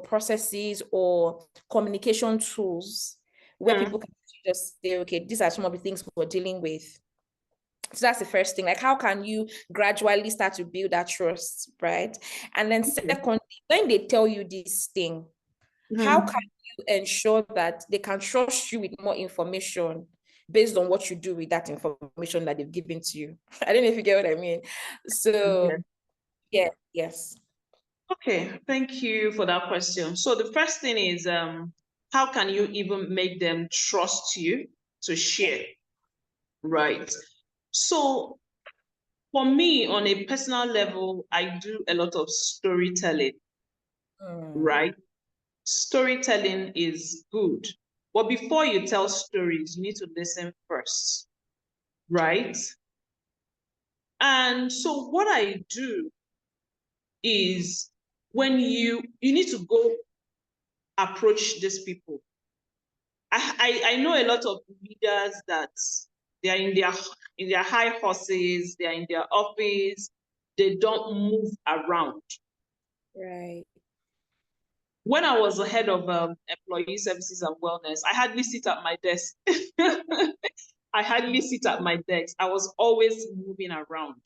processes or communication tools where people can just say, okay, these are some of the things we're dealing with. So that's the first thing. Like, how can you gradually start to build that trust, right? And then secondly, when they tell you this thing, how can you ensure that they can trust you with more information based on what you do with that information that they've given to you? I don't know if you get what I mean. So, yes. Okay, thank you for that question. So the first thing is, how can you even make them trust you to share, right? So for me, on a personal level, I do a lot of storytelling, right? Storytelling is good. But before you tell stories, you need to listen first, right? And so what I do is, when you need to go approach these people. I know a lot of leaders that they are in their high horses, they are in their office, they don't move around. Right. When I was the head of employee services and wellness, I hardly sit at my desk. I hardly sit at my desk. I was always moving around.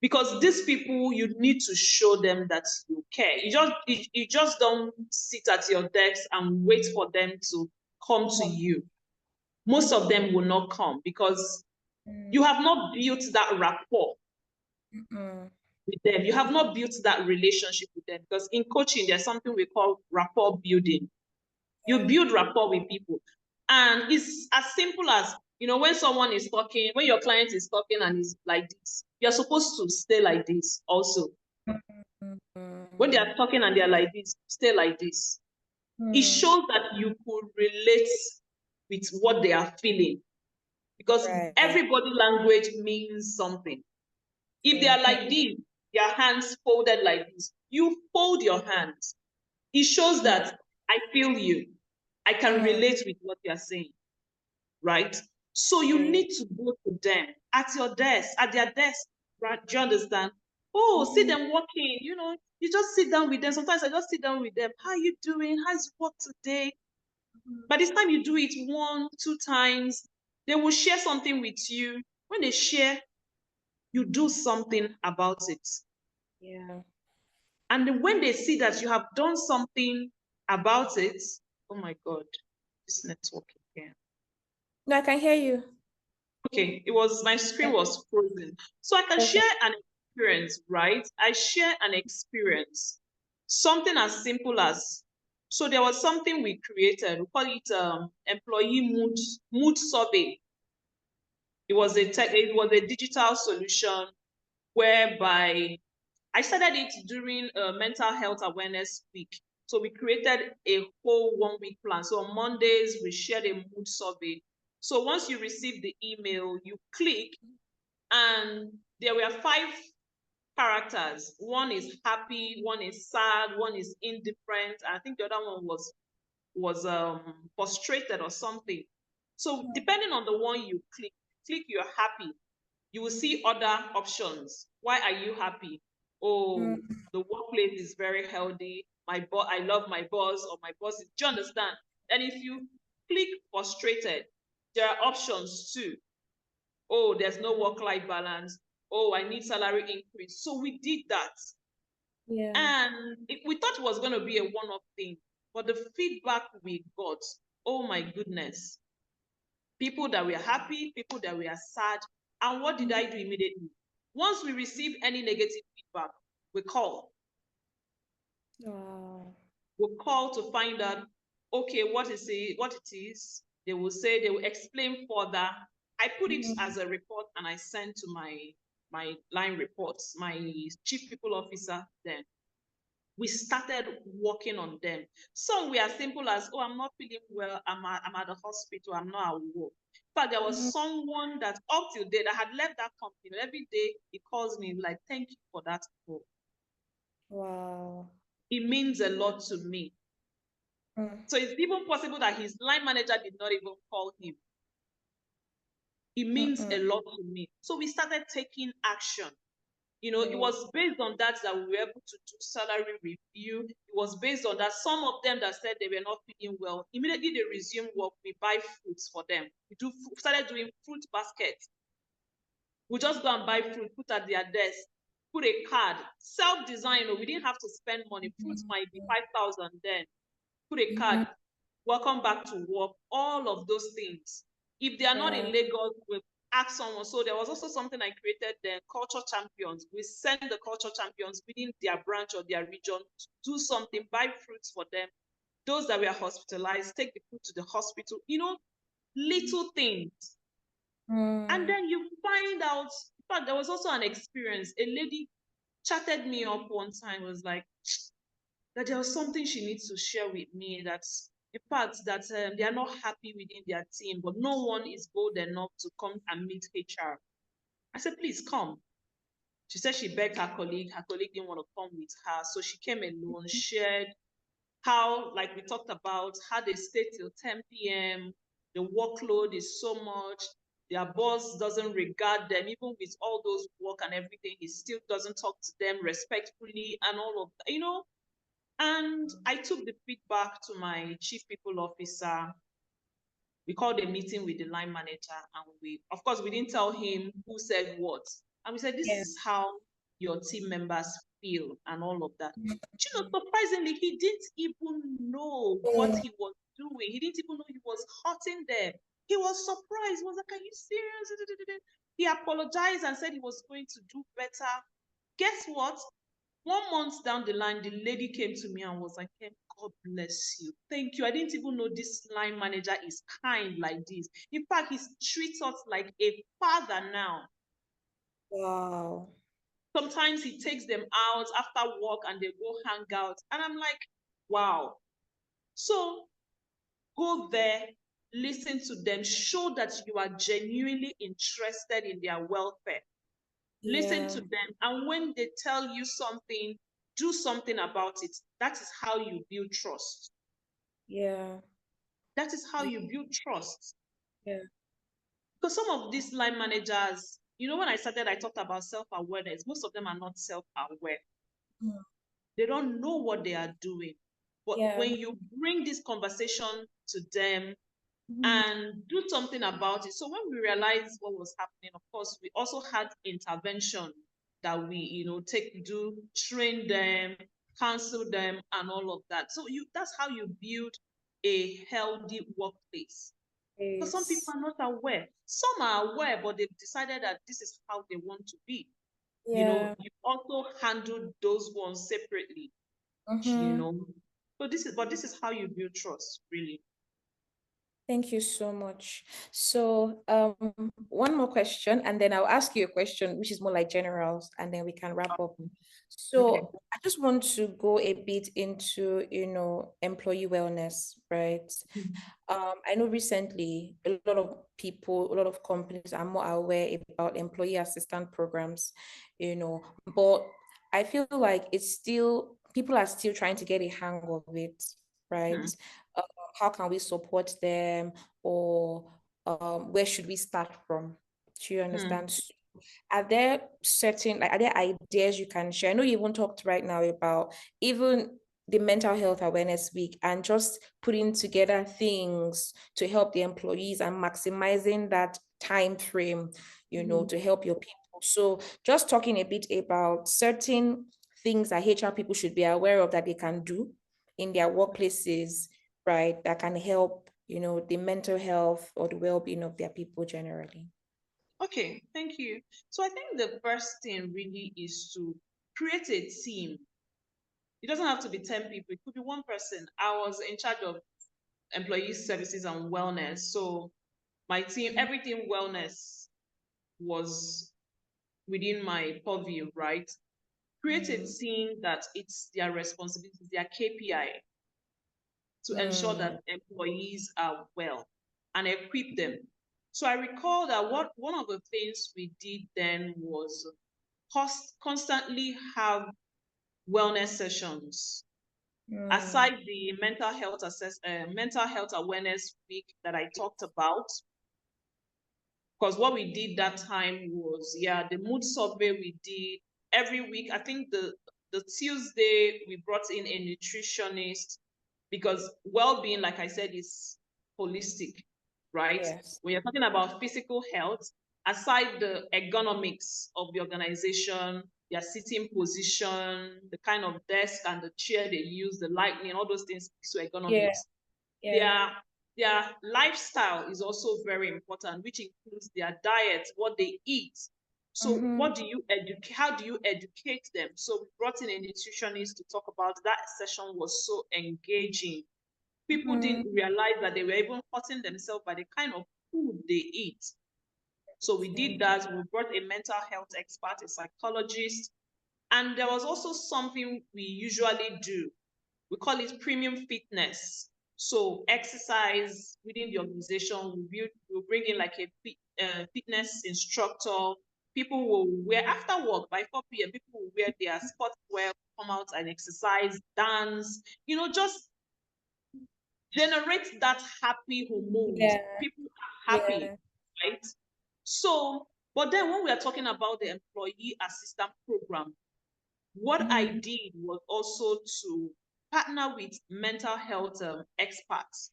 Because these people, you need to show them that you care. You just don't sit at your desk and wait for them to come to you. Most of them will not come because you have not built that rapport with them. You have not built that relationship with them. Because in coaching, there's something we call rapport building. You build rapport with people. And it's as simple as, when someone is talking, when your client is talking and is like this, you're supposed to stay like this also. When they are talking and they're like this, stay like this. It shows that you could relate with what they are feeling. Because everybody language means something. If they are like this, their hands folded like this, you fold your hands. It shows that I feel you. I can relate with what you're saying, right? So you need to go to them at your desk, at their desk, right? Do you understand? Oh, see them working, you just sit down with them. Sometimes I just sit down with them. How are you doing? How's work today? By this time you do it 1, 2 times, they will share something with you. When they share, you do something about it. Yeah. And when they see that you have done something about it, oh my God, this network again. No, I can hear you. Okay, my screen was frozen. So I can share an experience, right? I share an experience. Something as simple as, so there was something we created, we call it employee mood survey. It was a digital solution whereby I started it during Mental Health Awareness Week. So we created a whole 1-week plan. So on Mondays, we shared a mood survey. So once you receive the email, you click, and there were 5 characters. One is happy, one is sad, one is indifferent. I think the other one was frustrated or something. So depending on the one you click you're happy, you will see other options. Why are you happy? Oh, the workplace is very healthy. I love my boss, or my boss is, do you understand? And if you click frustrated, there are options too. Oh, there's no work-life balance. Oh, I need salary increase. So we did that. Yeah. And we thought it was going to be a one-off thing, but the feedback we got, oh my goodness. People that were happy, people that were sad. And what did I do immediately? Once we receive any negative feedback, we call. Wow. We call to find out, okay, what it is. They will explain further. I put it as a report and I send to my line reports, my chief people officer then. We started working on them. Some were as simple as, oh, I'm not feeling well, I'm at the hospital, I'm not at work. But there was someone that up till date, I had left that company. Every day he calls me like, thank you for that call. Wow. It means a lot to me. So it's even possible that his line manager did not even call him. It means a lot to me. So we started taking action. You know, it was based on that we were able to do salary review. It was based on that. Some of them that said they were not feeling well, immediately they resumed work. We buy fruits for them. We started doing fruit baskets. We just go and buy fruit, put at their desk, put a card, self-design. We didn't have to spend money. Fruits might be 5,000 then. Put a card, welcome back to work, all of those things. If they are not in Lagos, we'll ask someone. So there was also something I created, the culture champions. We send the culture champions within their branch or their region to do something, buy fruits for them. Those that were hospitalized, take the food to the hospital, little things. And then you find out, in fact, there was also an experience. A lady chatted me up one time, was like, that there was something she needs to share with me, that in fact that they are not happy within their team, but no one is bold enough to come and meet HR. I said, please come. She said she begged her colleague didn't want to come with her, so she came alone, shared how, like we talked about, how they stay till 10 p.m. The workload is so much. Their boss doesn't regard them, even with all those work and everything. He still doesn't talk to them respectfully and all of that, And I took the feedback to my chief people officer. We called a meeting with the line manager, and of course, we didn't tell him who said what. And we said, this is how your team members feel and all of that. Surprisingly, he didn't even know what he was doing. He didn't even know he was hurting them. He was surprised. He was like, are you serious? He apologized and said he was going to do better. Guess what? 1 month down the line, the lady came to me and was like, hey, God bless you. Thank you. I didn't even know this line manager is kind like this. In fact, he treats us like a father now. Wow. Sometimes he takes them out after work and they go hang out. And I'm like, wow. So go there, listen to them, show that you are genuinely interested in their welfare. Listen to them. And when they tell you something, do something about it. That is how you build trust. That is how you build trust. Because some of these line managers, when I started, I talked about self-awareness. Most of them are not self-aware. They don't know what they are doing. But when you bring this conversation to them and do something about it. So when we realized what was happening, of course, we also had intervention that we, train them, counsel them, and all of that. So that's how you build a healthy workplace. Because some people are not aware. Some are aware, but they've decided that this is how they want to be. You also handle those ones separately. So this is how you build trust, really. Thank you so much. So one more question, and then I'll ask you a question, which is more like generals, and then we can wrap up. So Okay. I just want to go a bit into, employee wellness, right? I know recently a lot of people, a lot of companies are more aware about employee assistance programs, but I feel like it's still, people are still trying to get a hang of it, right? How can we support them, or where should we start from? Do you understand? Are there are there ideas you can share? I know you even talked right now about even the mental health awareness week and just putting together things to help the employees and maximizing that time frame, to help your people. So just talking a bit about certain things that HR people should be aware of that they can do in their workplaces, right, that can help, the mental health or the well-being of their people generally. Okay, thank you. So I think the first thing really is to create a team. It doesn't have to be 10 people, it could be one person. I was in charge of employee services and wellness. So my team, everything wellness was within my purview, right? Create a team that it's their responsibility, their KPI to ensure that employees are well and equip them. So I recall that one of the things we did then was constantly have wellness sessions. Aside the mental health awareness week that I talked about, because what we did that time was, the mood survey we did every week. I think the Tuesday we brought in a nutritionist, because well-being, like I said, is holistic, right? Yes. When you're talking about physical health, aside the ergonomics of the organization, their sitting position, the kind of desk and the chair they use, the lighting, all those things speaks to ergonomics. Their lifestyle is also very important, which includes their diet, what they eat. So what do you educate? How do you educate them? So we brought in a nutritionist to talk about that. Session was so engaging. People didn't realize that they were even hurting themselves by the kind of food they eat. So we did that. We brought a mental health expert, a psychologist, and there was also something we usually do. We call it premium fitness. So exercise within the organization, we'll bring in like a fitness instructor. People will wear, after work by 4 p.m., people will wear their sports wear, come out and exercise, dance, just generate that happy hormones. People are happy, right? So, but then when we are talking about the employee assistance program, what I did was also to partner with mental health experts.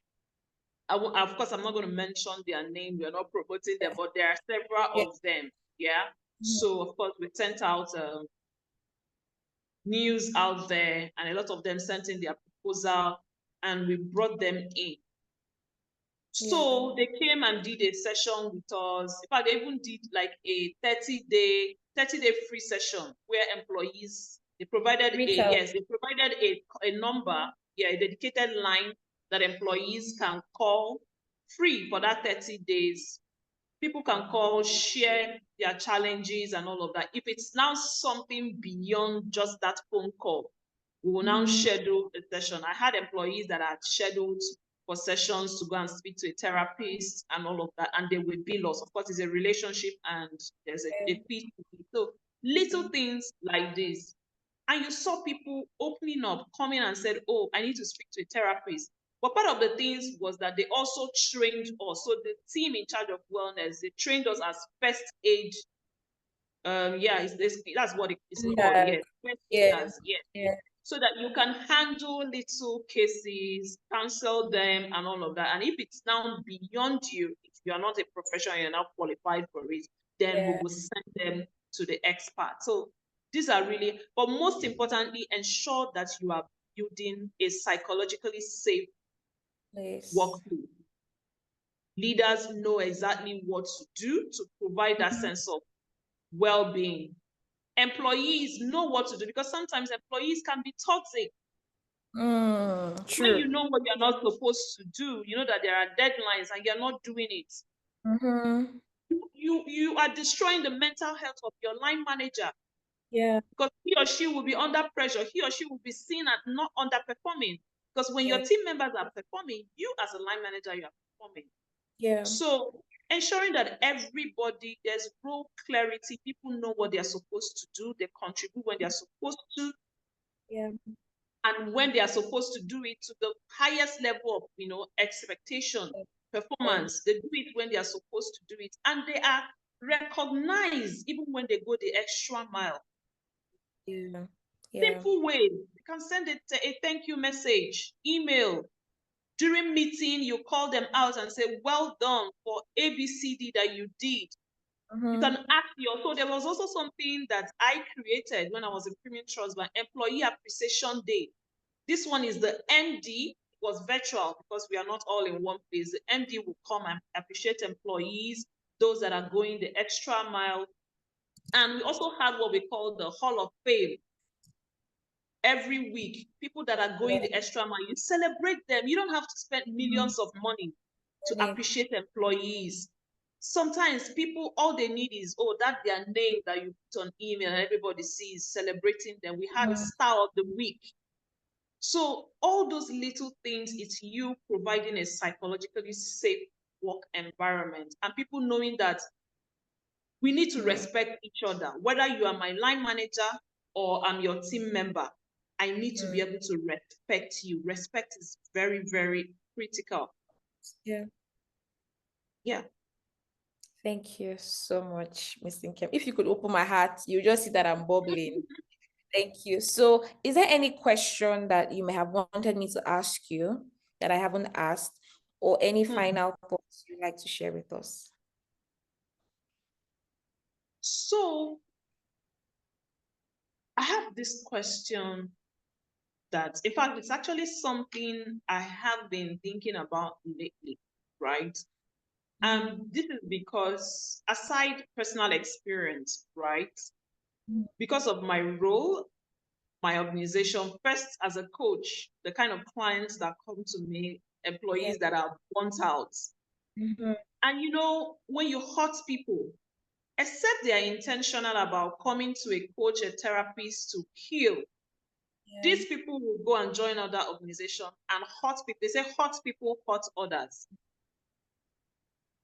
Of course, I'm not going to mention their name. We're not promoting them, but there are several of them. Yeah. So, of course, we sent out news out there, and a lot of them sent in their proposal, and we brought them in. So they came and did a session with us. In fact, they even did like a 30-day free session where employees, they provided a number, a dedicated line that employees can call free for that 30 days. People can call, share their challenges and all of that. If it's now something beyond just that phone call, we will now schedule a session. I had employees that had scheduled for sessions to go and speak to a therapist and all of that, and they will bill us. Of course, it's a relationship and there's a fee. So little things like this. And you saw people opening up, coming and said, oh, I need to speak to a therapist. But part of the things was that they also trained us. So the team in charge of wellness, they trained us as first aid. That's what it's called. Yes, so that you can handle little cases, counsel them, and all of that. And if it's now beyond you, if you are not a professional, you're not qualified for it, then we will send them to the expert. So these are really, but most importantly, ensure that you are building a psychologically safe workplace. Leaders know exactly what to do to provide that sense of well-being. Employees know what to do, because sometimes employees can be toxic. True. When you know what you're not supposed to do, you know that there are deadlines and you're not doing it. You are destroying the mental health of your line manager. Because he or she will be under pressure. He or she will be seen as not underperforming. Because when your team members are performing, you as a line manager, you are performing. So ensuring that everybody, there's role clarity, people know what they're supposed to do, they contribute when they're supposed to. And when they are supposed to do it to the highest level of, expectation, performance, they do it when they are supposed to do it. And they are recognized even when they go the extra mile. Simple way. You can send a thank you message, email. During meeting, you call them out and say, well done for ABCD that you did. You can ask so there was also something that I created when I was in Premium Trust by Employee Appreciation Day. This one is the MD. It was virtual because we are not all in one place. The MD will come and appreciate employees, those that are going the extra mile. And we also had what we call the Hall of Fame. Every week, people that are going the extra mile, you celebrate them. You don't have to spend millions of money to appreciate employees. Sometimes people, all they need is, that their name that you put on email and everybody sees, celebrating them. We had a Star of the Week. So all those little things, it's you providing a psychologically safe work environment and people knowing that we need to respect each other, whether you are my line manager or I'm your team member. I need to be able to respect you. Respect is very, very critical. Yeah. Yeah. Thank you so much, Ms. NNkem. If you could open my heart, you just see that I'm bubbling. Thank you. So, is there any question that you may have wanted me to ask you that I haven't asked, or any final thoughts you'd like to share with us? So, I have this question that, in fact, it's actually something I have been thinking about lately, right? This is because, aside personal experience, right? Because of my role, my organization, first as a coach, the kind of clients that come to me, employees that are burnt out. And when you hurt people, except they are intentional about coming to a coach, a therapist to heal, these people will go and join other organizations and hurt people. They say hurt people hurt others,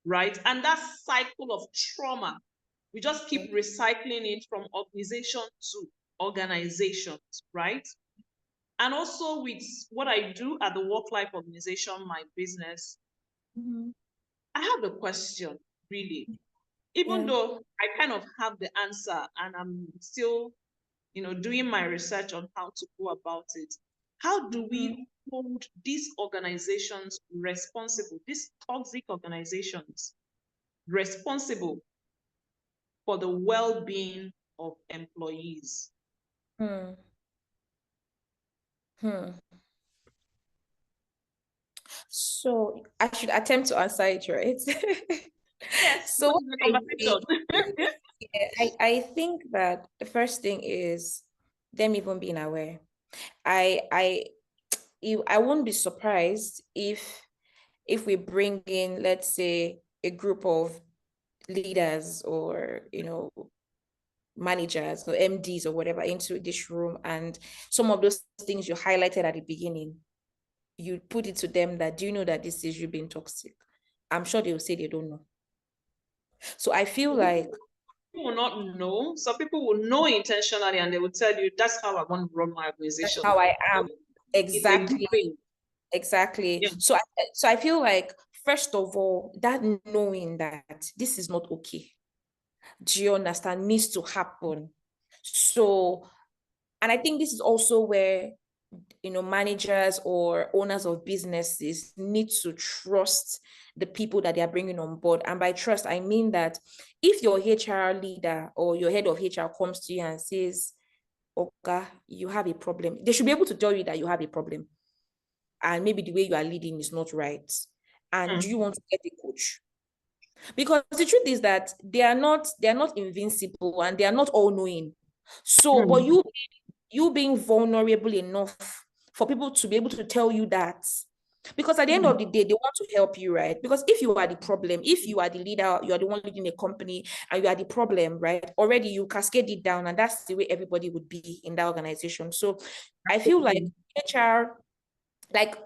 right? And that cycle of trauma, we just keep recycling it from organization to organizations, right? And also with what I do at the Work Life Organization, my business, I have a question, really. Even though I kind of have the answer and I'm still, doing my research on how to go about it. How do we hold these organizations responsible, these toxic organizations responsible for the well-being of employees? So I should attempt to answer it, right? Yes, So what is the conversation? I think that the first thing is them even being aware. I won't be surprised if we bring in, let's say, a group of leaders or managers or MDs or whatever into this room, and some of those things you highlighted at the beginning, you put it to them that, do you know that this is you being toxic? I'm sure they will say they don't know. So I feel like people will not know. Some people will know intentionally and they will tell you, that's how I want to run my organization. that's how I am. Exactly. Exactly. Yeah. So I feel like, first of all, that knowing that this is not okay, do you understand, needs to happen. So, and I think this is also where managers or owners of businesses need to trust the people that they are bringing on board. And by trust, I mean that if your HR leader or your head of HR comes to you and says, okay, you have a problem, they should be able to tell you that you have a problem, and maybe the way you are leading is not right, and do you want to get a coach? Because the truth is that they are not invincible, and they are not all knowing. So but you being vulnerable enough for people to be able to tell you that, because at the end of the day, they want to help you, right? Because if you are the problem, if you are the leader, you are the one leading a company, and you are the problem, right, already you cascade it down, and that's the way everybody would be in that organization. So I feel like HR, like,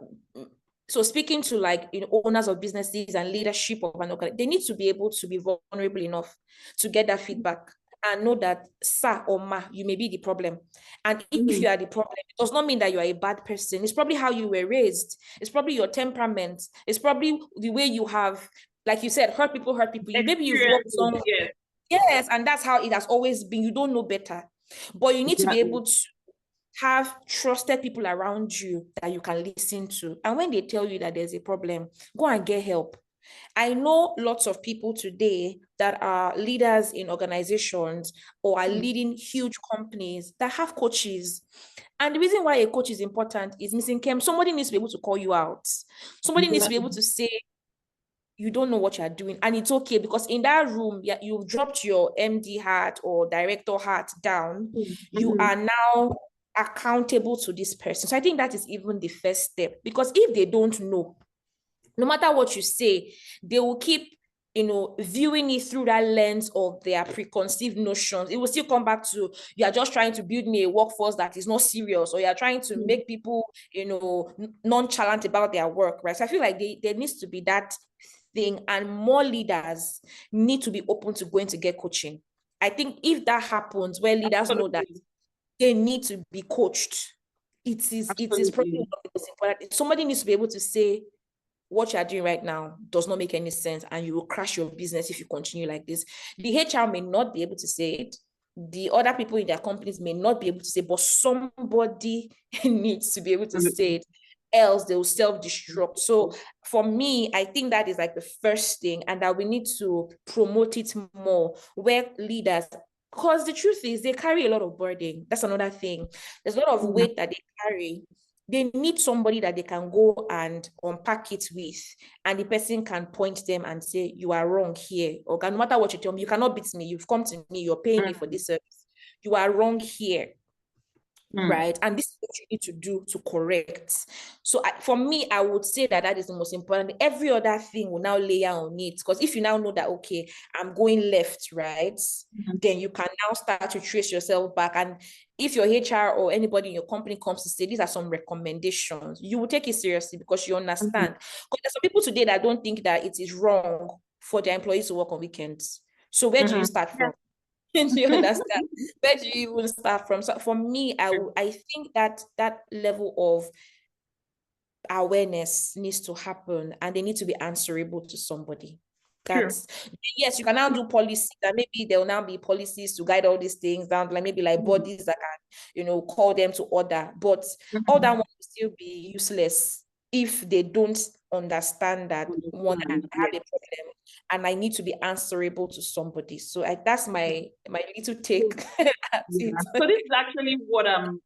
so speaking to, like, owners of businesses and leadership of an organization, they need to be able to be vulnerable enough to get that feedback and know that, sir or ma, you may be the problem. And if you are the problem, it does not mean that you are a bad person. It's probably how you were raised. It's probably your temperament. It's probably the way you have, like you said, hurt people. Maybe you've worked somewhere. Yes, and that's how it has always been. You don't know better. But you need to be able to have trusted people around you that you can listen to. And when they tell you that there's a problem, go and get help. I know lots of people today that are leaders in organizations or are leading huge companies that have coaches. And the reason why a coach is important is, Ms. NNkem, somebody needs to be able to call you out. Somebody needs to be able to say, you don't know what you're doing. And it's okay, because in that room, you've dropped your MD hat or director hat down. You are now accountable to this person. So I think that is even the first step, because if they don't know, no matter what you say, they will keep viewing it through that lens of their preconceived notions. It will still come back to, you are just trying to build me a workforce that is not serious, or you are trying to make people nonchalant about their work, right? So I feel like there needs to be that thing, and more leaders need to be open to going to get coaching. I think if that happens, where leaders know that they need to be coached, it is Absolutely. probably one of the most important. Somebody needs to be able to say, what you are doing right now does not make any sense, and you will crash your business if you continue like this. The HR may not be able to say it. The other people in their companies may not be able to say, but somebody needs to be able to say it, else they will self-destruct. So for me, I think that is like the first thing, and that we need to promote it more, where leaders, because the truth is they carry a lot of burden. That's another thing. There's a lot of weight that they carry. They need somebody that they can go and unpack it with, and the person can point them and say, you are wrong here. Or no matter what you tell me, you cannot beat me. You've come to me, you're paying me for this service. You are wrong here. Right? And this is what you need to do to correct. So for me, I would say that is the most important. Every other thing will now layer on it. Because if you now know that, okay, I'm going left, right? Then you can now start to trace yourself back. And if your HR or anybody in your company comes to say, these are some recommendations, you will take it seriously because you understand. Because there's some people today that don't think that it is wrong for their employees to work on weekends. So where do you start from? Do you understand? Where do you even start from? So for me, I think that level of awareness needs to happen, and they need to be answerable to somebody. That's yes, you can now do policy, that maybe there will now be policies to guide all these things down, like maybe like bodies that can, call them to order. But all that will still be useless if they don't understand that one, I have a problem and I need to be answerable to somebody. So that's my little take. So this is actually what I'm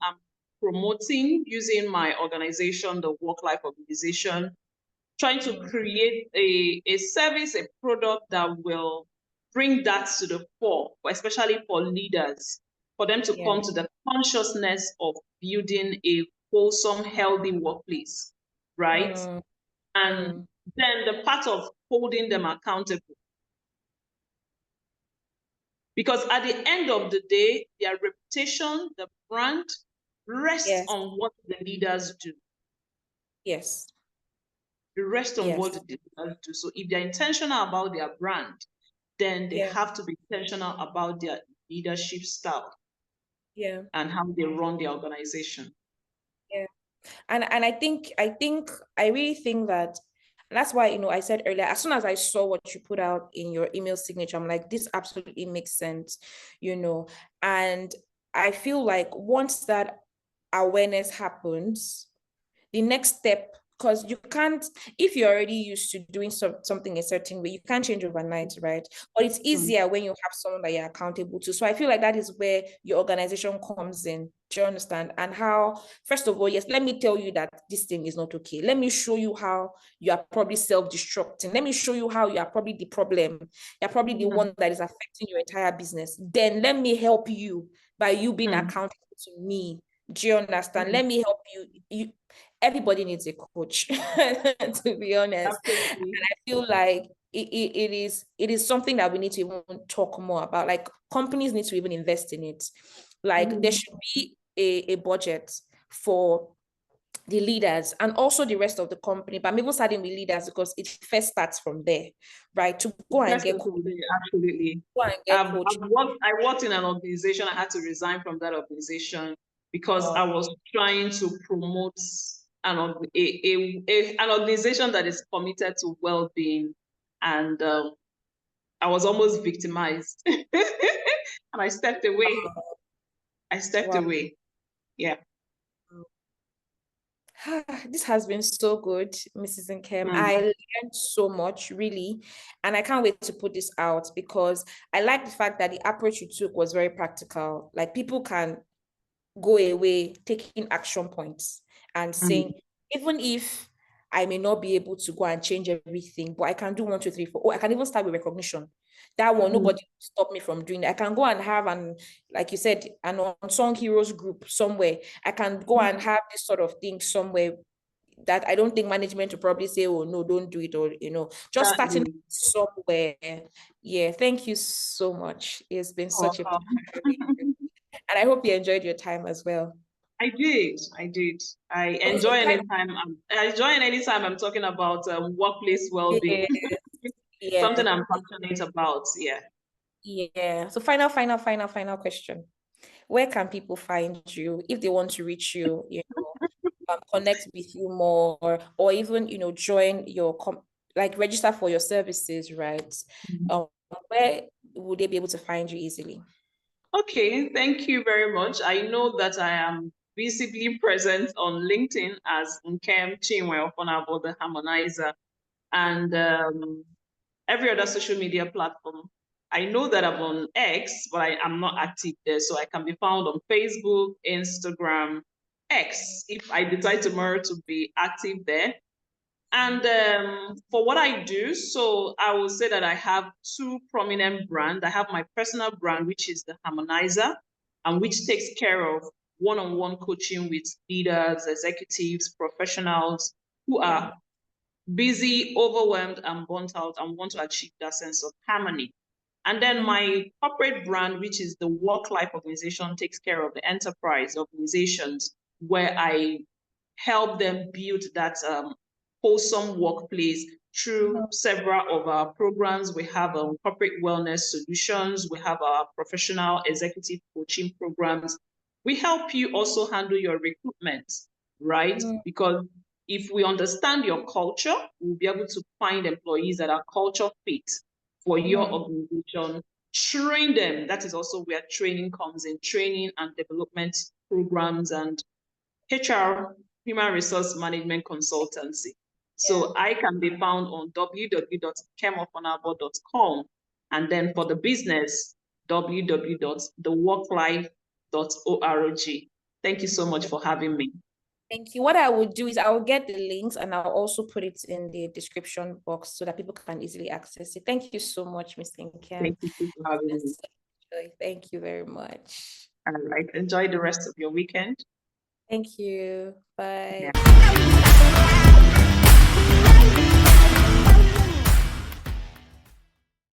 promoting using my organization, the Work Life Organization, trying to create a service, a product that will bring that to the fore, especially for leaders, for them to come to the consciousness of building a wholesome, healthy workplace, right? And then the part of holding them accountable. Because at the end of the day, their reputation, the brand, rests on what the leaders do. Yes. It rests on what the leaders do. So if they're intentional about their brand, then they have to be intentional about their leadership style. And how they run the organization. And I really think that, and that's why, I said earlier, as soon as I saw what you put out in your email signature, I'm like, this absolutely makes sense, and I feel like once that awareness happens, the next step, because you can't, if you're already used to doing something a certain way, you can't change overnight, right? But it's easier when you have someone that you're accountable to. So I feel like that is where your organization comes in. Do you understand? And how, first of all, yes, let me tell you that this thing is not okay. Let me show you how you are probably self-destructing. Let me show you how you are probably the problem. You're probably the one that is affecting your entire business. Then let me help you by you being accountable to me. Do you understand? Let me help you. Everybody needs a coach, to be honest. Absolutely. And I feel like it is something that we need to even talk more about. Like, companies need to even invest in it. Like, there should be a budget for the leaders and also the rest of the company. But I'm even starting with leaders because it first starts from there, right? To go and get coach. Absolutely. Go and get coach. I worked in an organization. I had to resign from that organization because I was trying to promote an organization that is committed to well-being, and I was almost victimized, and I stepped away. Away. Yeah. This has been so good, Mrs. NNkem. I learned so much, really, and I can't wait to put this out because I like the fact that the approach you took was very practical. Like, people can go away taking action points and saying, even if I may not be able to go and change everything, but I can do 1, 2, 3, 4. Oh, I can even start with recognition. That one, nobody will stop me from doing it. I can go and have like you said, an unsung heroes group somewhere. I can go and have this sort of thing somewhere that I don't think management will probably say, oh no, don't do it, or just starting somewhere. Yeah, thank you so much. It's been such a pleasure. And I hope you enjoyed your time as well. I did. I enjoy anytime I'm talking about workplace well-being. Something I'm passionate about. Yeah. So final question. Where can people find you if they want to reach you? connect with you more, or even, join your like register for your services, right? Where would they be able to find you easily? Okay, thank you very much. I know that I am visibly present on LinkedIn as NNkem Offonabo, the harmonizer, and every other social media platform. I know that I'm on X, but I am not active there. So I can be found on Facebook, Instagram, X, if I decide tomorrow to be active there. And for what I do, so I will say that I have two prominent brands. I have my personal brand, which is the Harmonizer, and which takes care of one-on-one coaching with leaders, executives, professionals who are busy, overwhelmed, and burnt out and want to achieve that sense of harmony. And then my corporate brand, which is the Work-Life Organization, takes care of the enterprise organizations where I help them build that wholesome workplace through several of our programs. We have corporate wellness solutions. We have our professional executive coaching programs. We help you also handle your recruitment, right? Because if we understand your culture, we'll be able to find employees that are culture fit for your organization, train them. That is also where training comes in, training and development programs and HR, human resource management consultancy. So I can be found on www.enkemoffonabo.com, and then for the business, www.theworklife.org. Thank you so much for having me. Thank you. What I will do is I will get the links and I'll also put it in the description box so that people can easily access it. Thank you so much, Ms. Nkem. Thank you for having me. Thank you very much. All right. Enjoy the rest of your weekend. Thank you. Bye. Yeah.